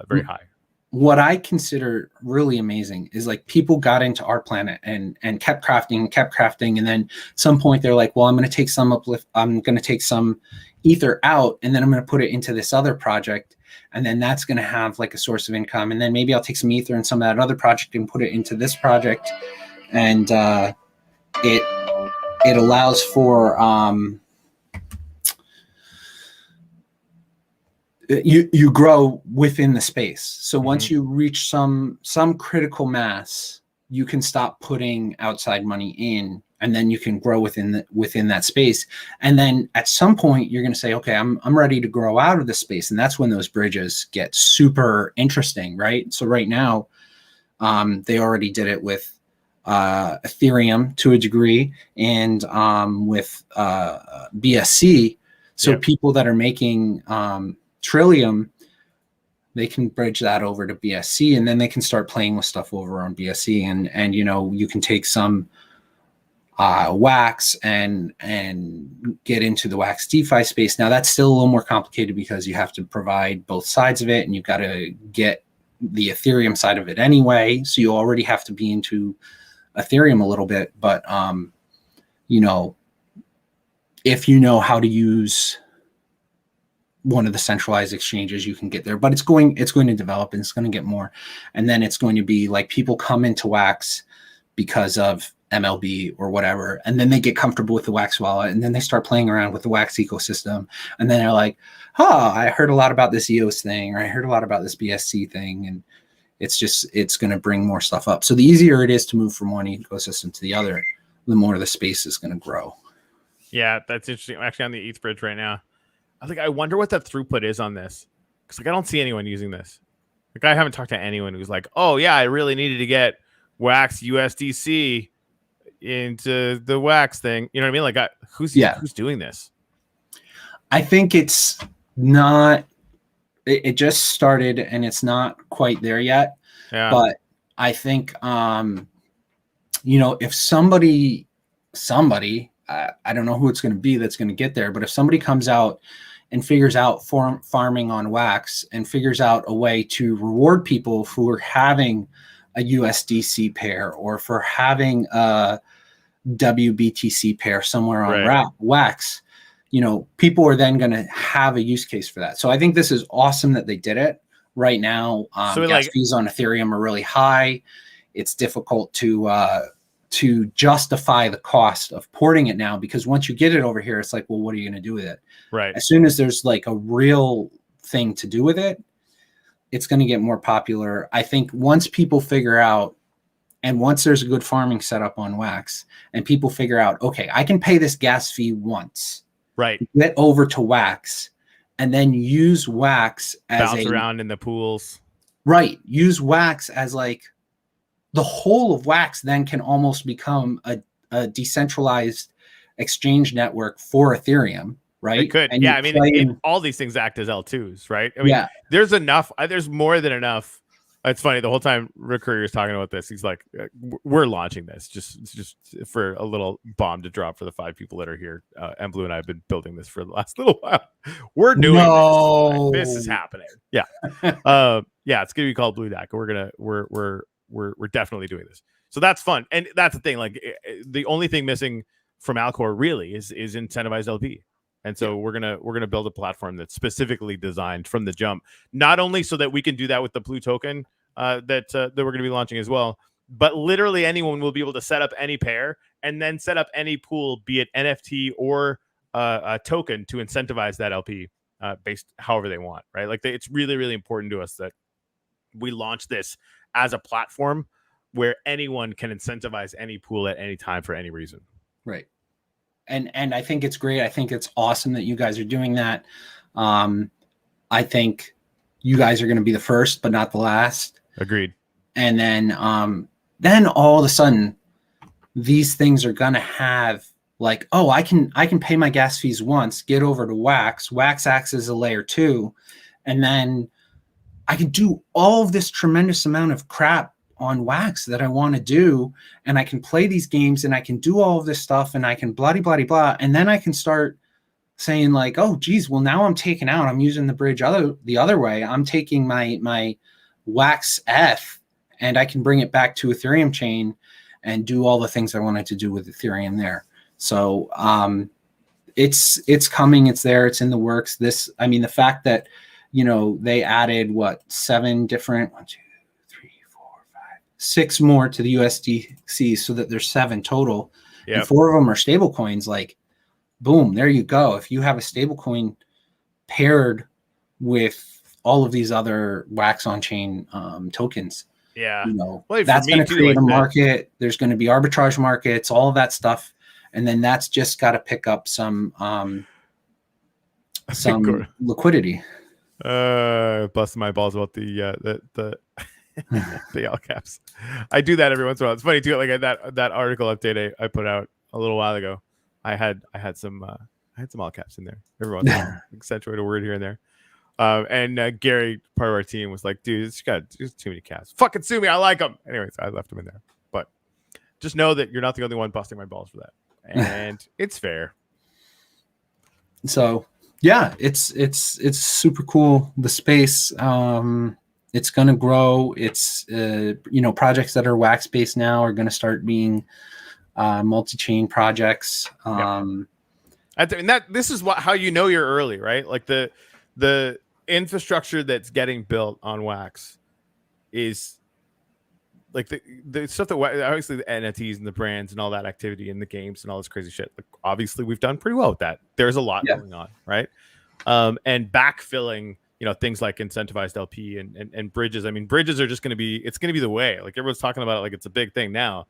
very high. What I consider really amazing is like people got into Art Planet and kept crafting. And then at some point they're like, well, I'm going to take some Uplift. I'm going to take some Ether out, and then I'm going to put it into this other project. And then that's going to have like a source of income. And then maybe I'll take some Ether and some of that other project and put it into this project. And it allows for, you grow within the space. So once you reach some critical mass, you can stop putting outside money in, and then you can grow within that space. And then at some point you're going to say, okay, I'm ready to grow out of this space. And that's when those bridges get super interesting, right? So right now, they already did it with Ethereum to a degree, and with BSC. So people that are making Trillium, they can bridge that over to BSC, and then they can start playing with stuff over on BSC, and you can take some Wax and get into the Wax DeFi space. Now that's still a little more complicated because you have to provide both sides of it, and you've got to get the Ethereum side of it anyway. So you already have to be into Ethereum a little bit, but if you know how to use one of the centralized exchanges, you can get there. But it's going to develop, and it's going to get more, and then it's going to be like people come into Wax because of MLB or whatever, and then they get comfortable with the Wax wallet, and then they start playing around with the Wax ecosystem, and then they're like, I heard a lot about this EOS thing, or I heard a lot about this BSC thing, and it's going to bring more stuff up. So the easier it is to move from one ecosystem to the other, the more the space is going to grow. Yeah, that's interesting. I'm actually on the ETH bridge right now. I wonder what the throughput is on this, because I don't see anyone using this. I haven't talked to anyone who's like, oh yeah, I really needed to get Wax USDC into the Wax thing. You know what I mean? Who's doing this? I think it's not. It just started, and it's not quite there yet. Yeah. But I think, if somebody, I don't know who it's going to be that's going to get there, but if somebody comes out and figures out farming on Wax and figures out a way to reward people who are having a USDC pair or for having a WBTC pair somewhere on Wax, you know, people are then going to have a use case for that. So I think this is awesome that they did it right now. So gas fees on Ethereum are really high. It's difficult to justify the cost of porting it now, because once you get it over here, it's like, well, what are you going to do with it? Right. As soon as there's like a real thing to do with it, it's going to get more popular. I think once people figure out, and once there's a good farming setup on Wax and people figure out, okay, I can pay this gas fee once, right, get over to Wax and then use Wax as bounce around in the pools. Right. Use Wax as like the whole of Wax then can almost become a decentralized exchange network for Ethereum. Right. It could. And yeah. I mean, all these things act as L2s, right? I mean, there's enough. There's more than enough. It's funny. The whole time Recourier is talking about this, he's like, we're launching this just for a little bomb to drop for the 5 people that are here. And Blue and I have been building this for the last little while. We're doing this. This is happening. Yeah. Yeah. It's going to be called Blue Deck. We're definitely doing this. So that's fun. And that's the thing. Like the only thing missing from Alcor really is incentivized LP. And so we're gonna build a platform that's specifically designed from the jump, not only so that we can do that with the Blue token that we're gonna be launching as well, but literally anyone will be able to set up any pair and then set up any pool, be it NFT or a token, to incentivize that LP based however they want, right? Like it's really, really important to us that we launch this as a platform where anyone can incentivize any pool at any time for any reason. Right. And I think it's great. I think it's awesome that you guys are doing that. I think you guys are going to be the first, but not the last. Agreed. And then all of a sudden, these things are going to have like, oh, I can pay my gas fees once, get over to Wax. Wax acts as a layer 2, and then I can do all of this tremendous amount of crap on Wax that I want to do, and I can play these games and I can do all of this stuff and I can blah blah blah, and then I can start saying like, oh geez, well now I'm taking out, I'm using the bridge the other way, I'm taking my Wax F and I can bring it back to Ethereum chain and do all the things I wanted to do with Ethereum there. So it's coming, it's there, it's in the works. This, I mean, the fact that, you know, they added 7 different 6 more to the USDC, so that there's 7 total. Yep. And 4 of them are stable coins. Like, boom, there you go. If you have a stable coin paired with all of these other Wax on chain tokens, you know, that's going to create a market. There's going to be arbitrage markets, all of that stuff, and then that's just got to pick up some liquidity. Busting my balls about the the all caps. I do that every once in a while. It's funny too. Like that article update I put out a little while ago, I had some all caps in there every once in a while, accentuate a word here and there. And Gary, part of our team, was like, "Dude, there's too many caps. Fucking sue me. I like them." Anyways, I left them in there. But just know that you're not the only one busting my balls for that, and it's fair. So yeah, it's super cool. The space. It's going to grow. It's, projects that are Wax based now are going to start being multi-chain projects. And this is how you know you're early, right? Like the infrastructure that's getting built on Wax is like the stuff that obviously the NFTs and the brands and all that activity and the games and all this crazy shit. Like obviously we've done pretty well with that. There's a lot going on, right? And backfilling, things like incentivized LP and bridges. I mean, bridges are just going to be the way. Like everyone's talking about it like it's a big thing now.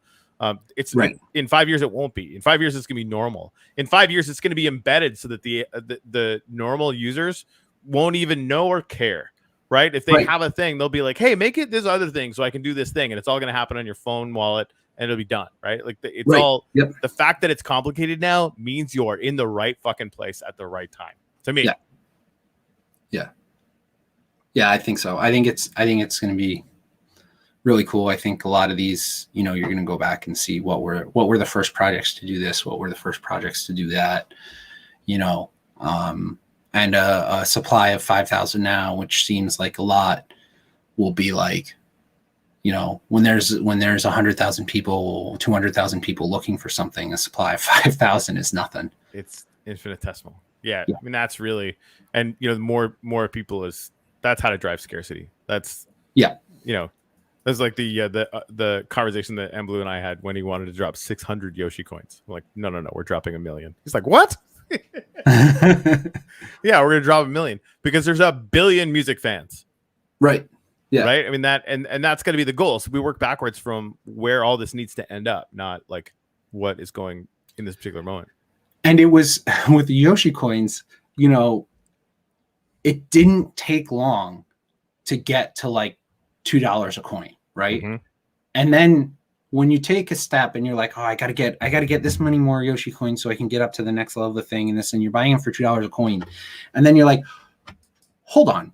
It's right. In 5 years, it won't be. In 5 years, it's going to be normal. In 5 years, it's going to be embedded so that the normal users won't even know or care, right? If they have a thing, they'll be like, hey, make it this other thing so I can do this thing. And it's all going to happen on your phone wallet and it'll be done, right? Like it's all, the fact that it's complicated now means you're in the right fucking place at the right time, to me. Yeah, I think so. I think it's going to be really cool. I think a lot of these, you're going to go back and see what were the first projects to do this, what were the first projects to do that, and a supply of 5,000 now, which seems like a lot, will be like, you know, when there's 100,000 people, 200,000 people looking for something, a supply of 5,000 is nothing. It's infinitesimal. Yeah, Yeah. I mean that's really, and you know, more people that's how to drive scarcity. That's, Yeah. you know, that's like the conversation that Blue and I had when he wanted to drop 600 Yoshi coins. I'm like, no, we're dropping 1 million. He's like, what? Yeah, we're gonna drop 1 million because there's 1 billion music fans. Right. Yeah. Right. I mean that, and that's gonna be the goal. So we work backwards from where all this needs to end up, not like what is going in this particular moment. And it was with the Yoshi coins, you know, it didn't take long to get to like $2 a coin, right? Mm-hmm. And then when you take a step and you're like, oh, I gotta get this many more Yoshi coins so I can get up to the next level of the thing, and this, and you're buying them for $2 a coin, and then you're like, hold on,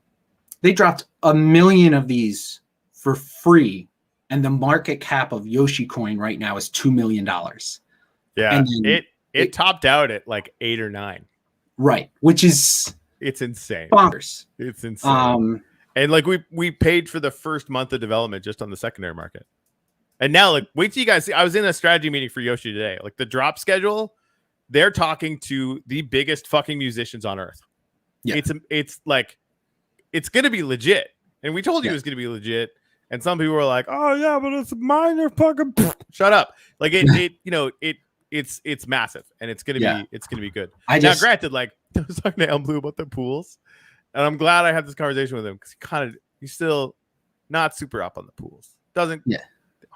they dropped 1 million of these for free, and the market cap of Yoshi coin right now is $2 million. Yeah, and it topped out at like 8 or 9. Right, which is it's insane. Bonkers. It's insane. And like we paid for the first month of development just on the secondary market. And now, like, wait till you guys see. I was in a strategy meeting for Yoshi today. Like the drop schedule, they're talking to the biggest fucking musicians on earth. Yeah. It's like, it's gonna be legit. And we told you it was gonna be legit. And some people were like, "Oh yeah, but it's minor fucking." Shut up. Like it's massive, and it's gonna be good. Now, granted, like I was talking to Blue about the pools, and I'm glad I had this conversation with him because he's still not super up on the pools. Doesn't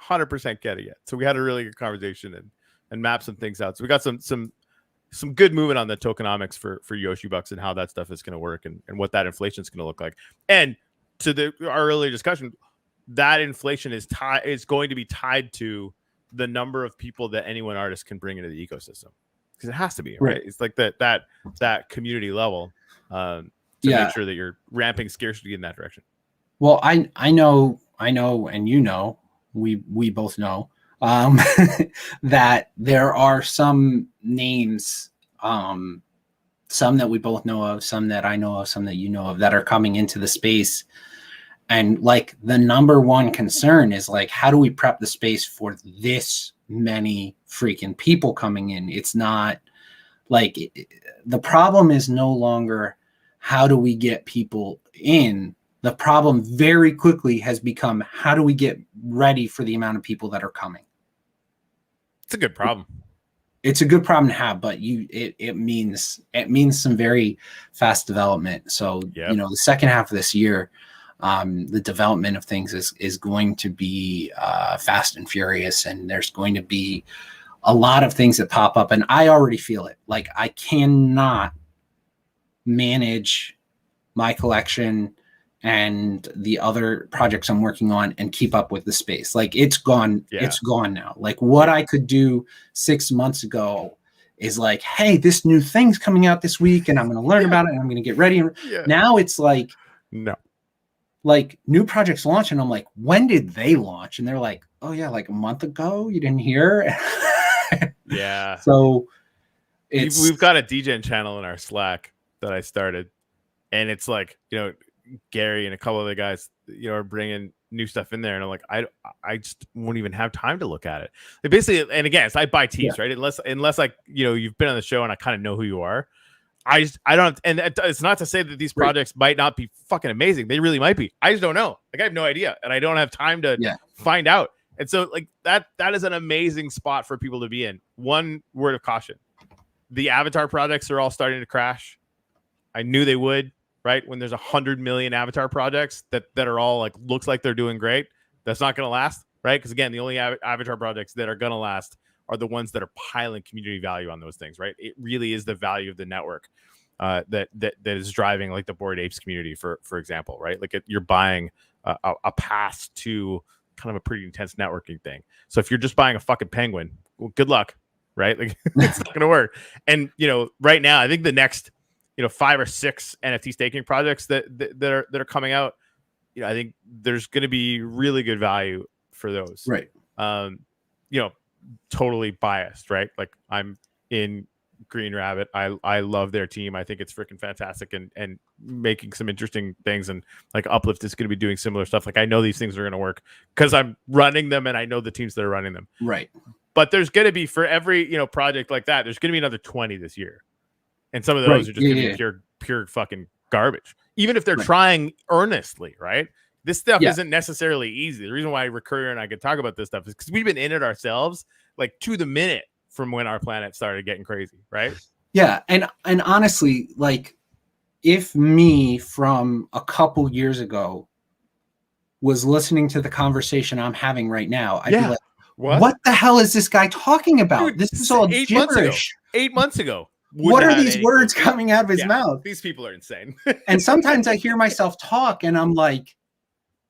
100% get it yet. So we had a really good conversation and mapped some things out. So we got some good movement on the tokenomics for Yoshi Bucks and how that stuff is going to work and what that inflation is going to look like. And to our earlier discussion, that inflation is going to be tied to the number of people that any one artist can bring into the ecosystem, because it has to be, right? It's like that community level to make sure that you're ramping scarcity in that direction. Well, I know, and you know, we both know that there are some names, some that we both know of, some that I know of, some that you know of, that are coming into the space. And like the number one concern is like, how do we prep the space for this many freaking people coming in? It's not like the problem is no longer how do we get people in. The problem very quickly has become how do we get ready for the amount of people that are coming. It's a good problem. It's a good problem to have, but it means some very fast development. So you know, the second half of this year, the development of things is going to be fast and furious, and there's going to be a lot of things that pop up, and I already feel it. Like I cannot manage my collection and the other projects I'm working on and keep up with the space. Like it's gone. It's gone now. Like what I could do 6 months ago is like, hey, this new thing's coming out this week and I'm going to learn about it and I'm going to get ready. Now it's like, no, like new projects launch and I'm like, when did they launch? And they're like, oh yeah, like a month ago. You didn't hear? Yeah. So we've got a DJing channel in our Slack that I started, and it's like, you know, Gary and a couple other guys, you know, are bringing new stuff in there, and I'm like, I just won't even have time to look at it. Like basically, and again, it's I buy teas, right? Unless like, you know, you've been on the show and I kind of know who you are. I don't, and it's not to say that these projects might not be fucking amazing. They really might be. I just don't know. Like I have no idea, and I don't have time to find out. And so like that is an amazing spot for people to be in. One word of caution: the avatar projects are all starting to crash. I knew they would. Right, when there's 100 million avatar projects that are all like looks like they're doing great, that's not going to last, right? Because again, the only avatar projects that are going to last are the ones that are piling community value on those things, right? It really is the value of the network that is driving like the Bored Apes community, for example, right? Like you're buying a pass to kind of a pretty intense networking thing. So if you're just buying a fucking penguin, well, good luck, right? Like it's not going to work. And you know, right now, I think the next 5 or 6 NFT staking projects that are coming out, you know, I think there's going to be really good value for those. Right. You know, totally biased, right? Like I'm in Green Rabbit. I love their team. I think it's freaking fantastic and making some interesting things. And like Uplift is going to be doing similar stuff. Like I know these things are going to work because I'm running them and I know the teams that are running them. Right. But there's going to be, for every project like that, there's going to be another 20 this year, and some of those are just going to be pure fucking garbage. Even if they're trying earnestly, right? This stuff isn't necessarily easy. The reason why Recourier and I could talk about this stuff is because we've been in it ourselves, like to the minute from when our planet started getting crazy, right? Yeah, and honestly, like if me from a couple years ago was listening to the conversation I'm having right now, I'd be like, what the hell is this guy talking about? Dude, this is all gibberish. 8 months ago. What are these words coming out of his mouth? These people are insane. And sometimes I hear myself talk and I'm like,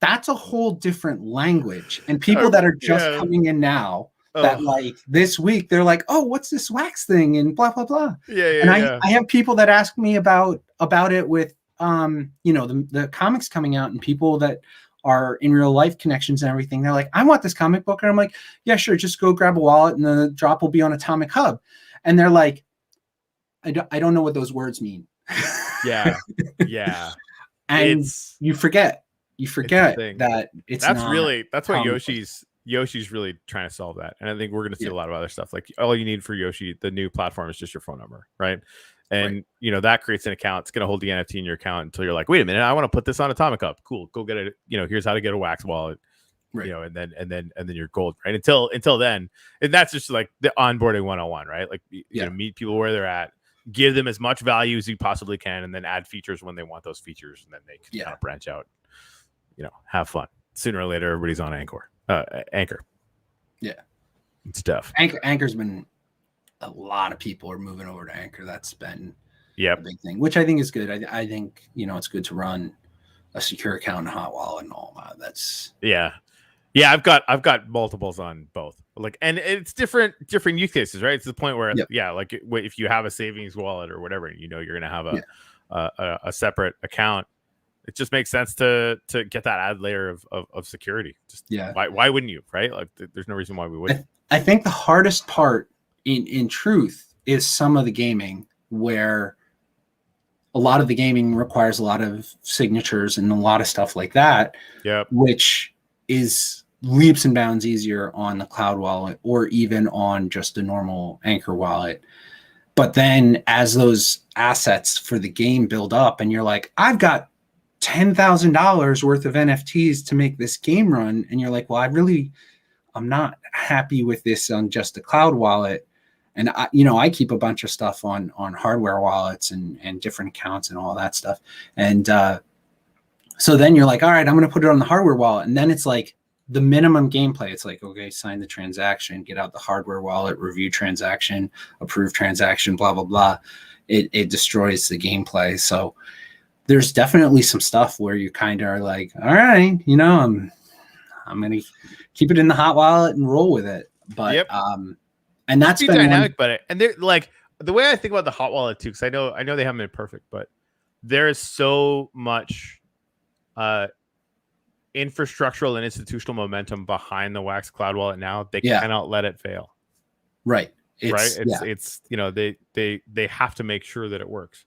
that's a whole different language. And people that are just coming in now, that like this week, they're like, oh, what's this wax thing? And blah, blah, blah. I have people that ask me about it with, the comics coming out and people that are in real life connections and everything. They're like, I want this comic book. And I'm like, yeah, sure. Just go grab a wallet and the drop will be on Atomic Hub. And they're like, I don't know what those words mean. Yeah. And you forget that that's why Yoshi's really trying to solve that. And I think we're going to see a lot of other stuff. Like all you need for Yoshi, the new platform, is just your phone number, right? And that creates an account. It's going to hold the NFT in your account until you're like, wait a minute, I want to put this on Atomic Hub. Cool, go get it. Here's how to get a wax wallet. And then you're gold, right? Until then, and that's just like the onboarding 101, right? Like meet people where they're at, give them as much value as you possibly can, and then add features when they want those features, and then they can kind of branch out. Have fun. Sooner or later, everybody's on Anchor. Yeah, it's tough. Anchor's been, a lot of people are moving over to Anchor. That's been a big thing, which I think is good. I think it's good to run a secure account and hot wallet and all that. That's I've got multiples on both. Like, and it's different use cases, right? It's the point where like if you have a savings wallet or whatever, you're gonna have a separate account. It just makes sense to get that added layer of security. Why wouldn't you, right? Like there's no reason why we wouldn't. I think the hardest part in truth is some of the gaming, where a lot of the gaming requires a lot of signatures and a lot of stuff like that. Which is leaps and bounds easier on the cloud wallet or even on just a normal Anchor wallet. But then as those assets for the game build up and you're like, I've got $10,000 worth of NFTs to make this game run. And you're like, well, I'm not happy with this on just a cloud wallet. And I keep a bunch of stuff on hardware wallets and different accounts and all that stuff. And so then you're like, all right, I'm going to put it on the hardware wallet. And then it's like the minimum gameplay. It's like, okay, sign the transaction, get out the hardware wallet, review transaction, approve transaction, blah, blah, blah. It destroys the gameplay. So there's definitely some stuff where you kind of are like, all right, I'm going to keep it in the hot wallet and roll with it. But, and that's been dynamic, and they're like, the way I think about the hot wallet too, because I know they haven't been perfect, but there is so much infrastructural and institutional momentum behind the Wax Cloud wallet now. They cannot let it fail. Right. It's they have to make sure that it works.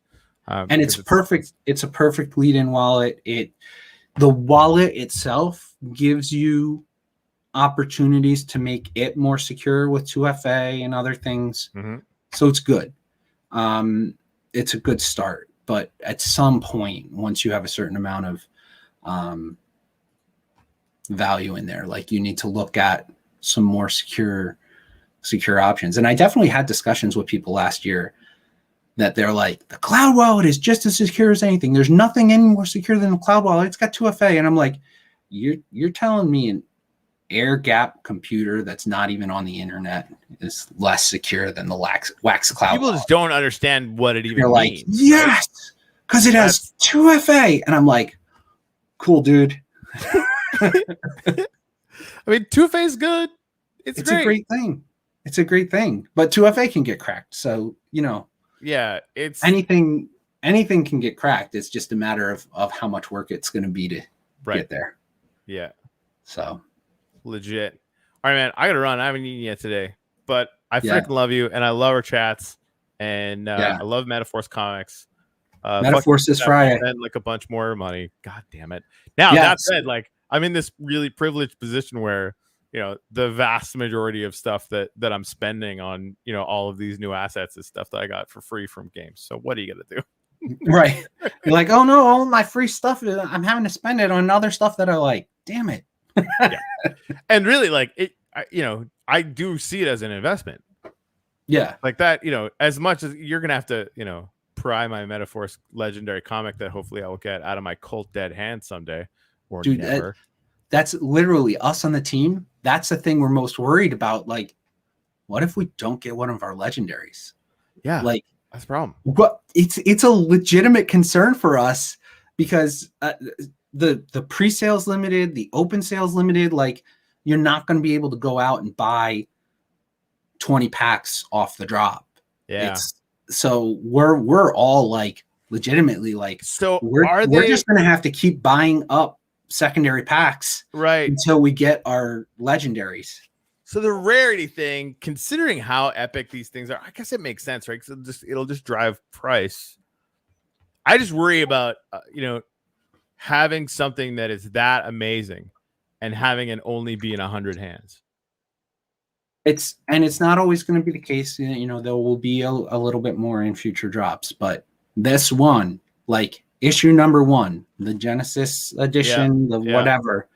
And it's perfect. It's a perfect lead-in wallet. The wallet itself gives you opportunities to make it more secure with 2FA and other things. So it's good. It's a good start. But at some point, once you have a certain amount of value in there, like you need to look at some more secure options. And I definitely had discussions with people last year that they're like, the cloud wallet is just as secure as anything. There's nothing any more secure than the cloud wallet. It's got 2FA. And I'm like, you're telling me an air gap computer that's not even on the internet is less secure than the Wax Cloud People wallet. Just don't understand what it even they're means. Like, yes, because it has 2FA. And I'm like, cool, dude. I mean, 2FA is good. It's a great thing. It's a great thing. But 2FA can get cracked. So, it's anything can get cracked. It's just a matter of how much work it's going to be to get there. Yeah. So legit. All right, man. I got to run. I haven't eaten yet today, but I freaking love you and I love our chats. and Yeah. I love Metaforce comics. Metaforce this Friday. Spend like a bunch more money. God damn it! Now Yeah, that said, like I'm in this really privileged position where the vast majority of stuff that I'm spending on all of these new assets is stuff that I got for free from games. So what are you gonna do? Right. You're like, oh no, all my free stuff, I'm having to spend it on other stuff that I like. Damn it. Yeah. And really, like I do see it as an investment. Yeah. Like that, as much as you're gonna have to, pry my Metaforce legendary comic that hopefully I will get out of my cold dead hand someday, or Dude, never. That's literally us on the team. That's the thing we're most worried about. Like, what if we don't get one of our legendaries? Yeah, like that's a problem. But it's a legitimate concern for us because the pre-sales limited, the open sales limited. Like, you're not going to be able to go out and buy 20 packs off the drop. Yeah. So we're all like legitimately like, so we're just going to have to keep buying up secondary packs until we get our legendaries. So the rarity thing, considering how epic these things are, I guess it makes sense, right? Because it'll just drive price. I just worry about having something that is that amazing and having it only be in 100 hands. It's not always going to be the case. There will be a little bit more in future drops, but this one, like issue number 1, the Genesis edition, whatever,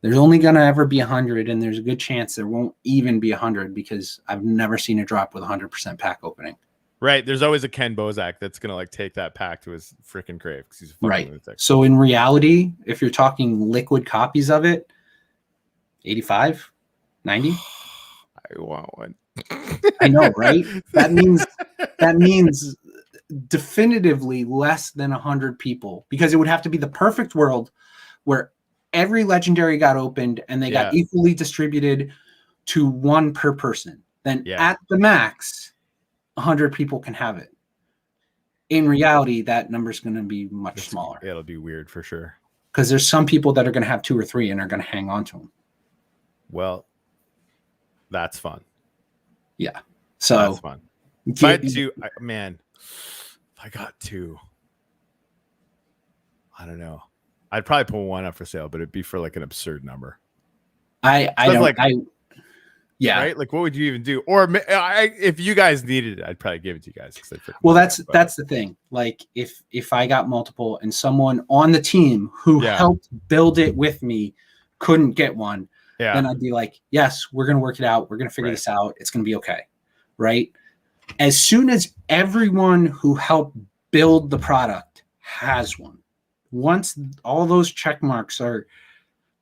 there's only going to ever be 100, and there's a good chance there won't even be 100 because I've never seen a drop with 100% pack opening. Right. There's always a Ken Bozak that's going to like take that pack to his freaking grave because he's a fucking lunatic. So in reality, if you're talking liquid copies of it, 85, 90. I want one. I know, right? That means definitively less than 100 people, because it would have to be the perfect world where every legendary got opened and they got equally distributed to one per person. Then at the max, 100 people can have it. In reality, that number is going to be much smaller. It'll be weird for sure. Because there's some people that are going to have 2 or 3 and are going to hang on to them. Well, that's fun. Yeah. So that's fun. If I had 2, man, if I got 2, I don't know. I'd probably put one up for sale, but it'd be for like an absurd number. Yeah. Right? Like, what would you even do? Or if you guys needed it, I'd probably give it to you guys. Well, that's the thing. Like, if I got multiple and someone on the team who helped build it with me couldn't get one, then I'd be like, yes, we're going to work it out. We're going to figure this out. It's going to be okay. Right? As soon as everyone who helped build the product has one, once all those check marks are,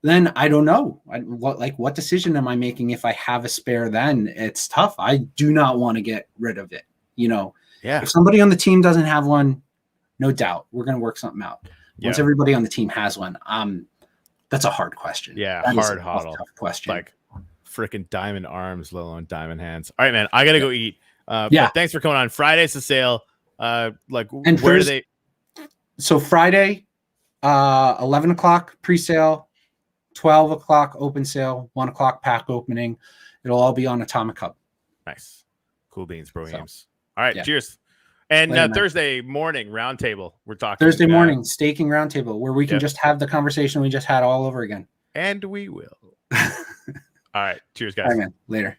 then I don't know. What decision am I making if I have a spare? Then it's tough. I do not want to get rid of it. If somebody on the team doesn't have one, no doubt we're going to work something out. Once everybody on the team has one, that's a hard question. Yeah, that tough question. Like freaking diamond arms, let alone diamond hands. All right, man, I gotta go eat. But thanks for coming on. Friday's the sale. Where do they? So Friday, 11 o'clock pre-sale, 12 o'clock open sale, 1 o'clock pack opening. It'll all be on Atomic Hub. Nice, cool beans, bro. All right, cheers. And Thursday morning roundtable. We're talking Thursday morning staking roundtable where we can just have the conversation we just had all over again. And we will. All right, cheers, guys. All right, man. Later.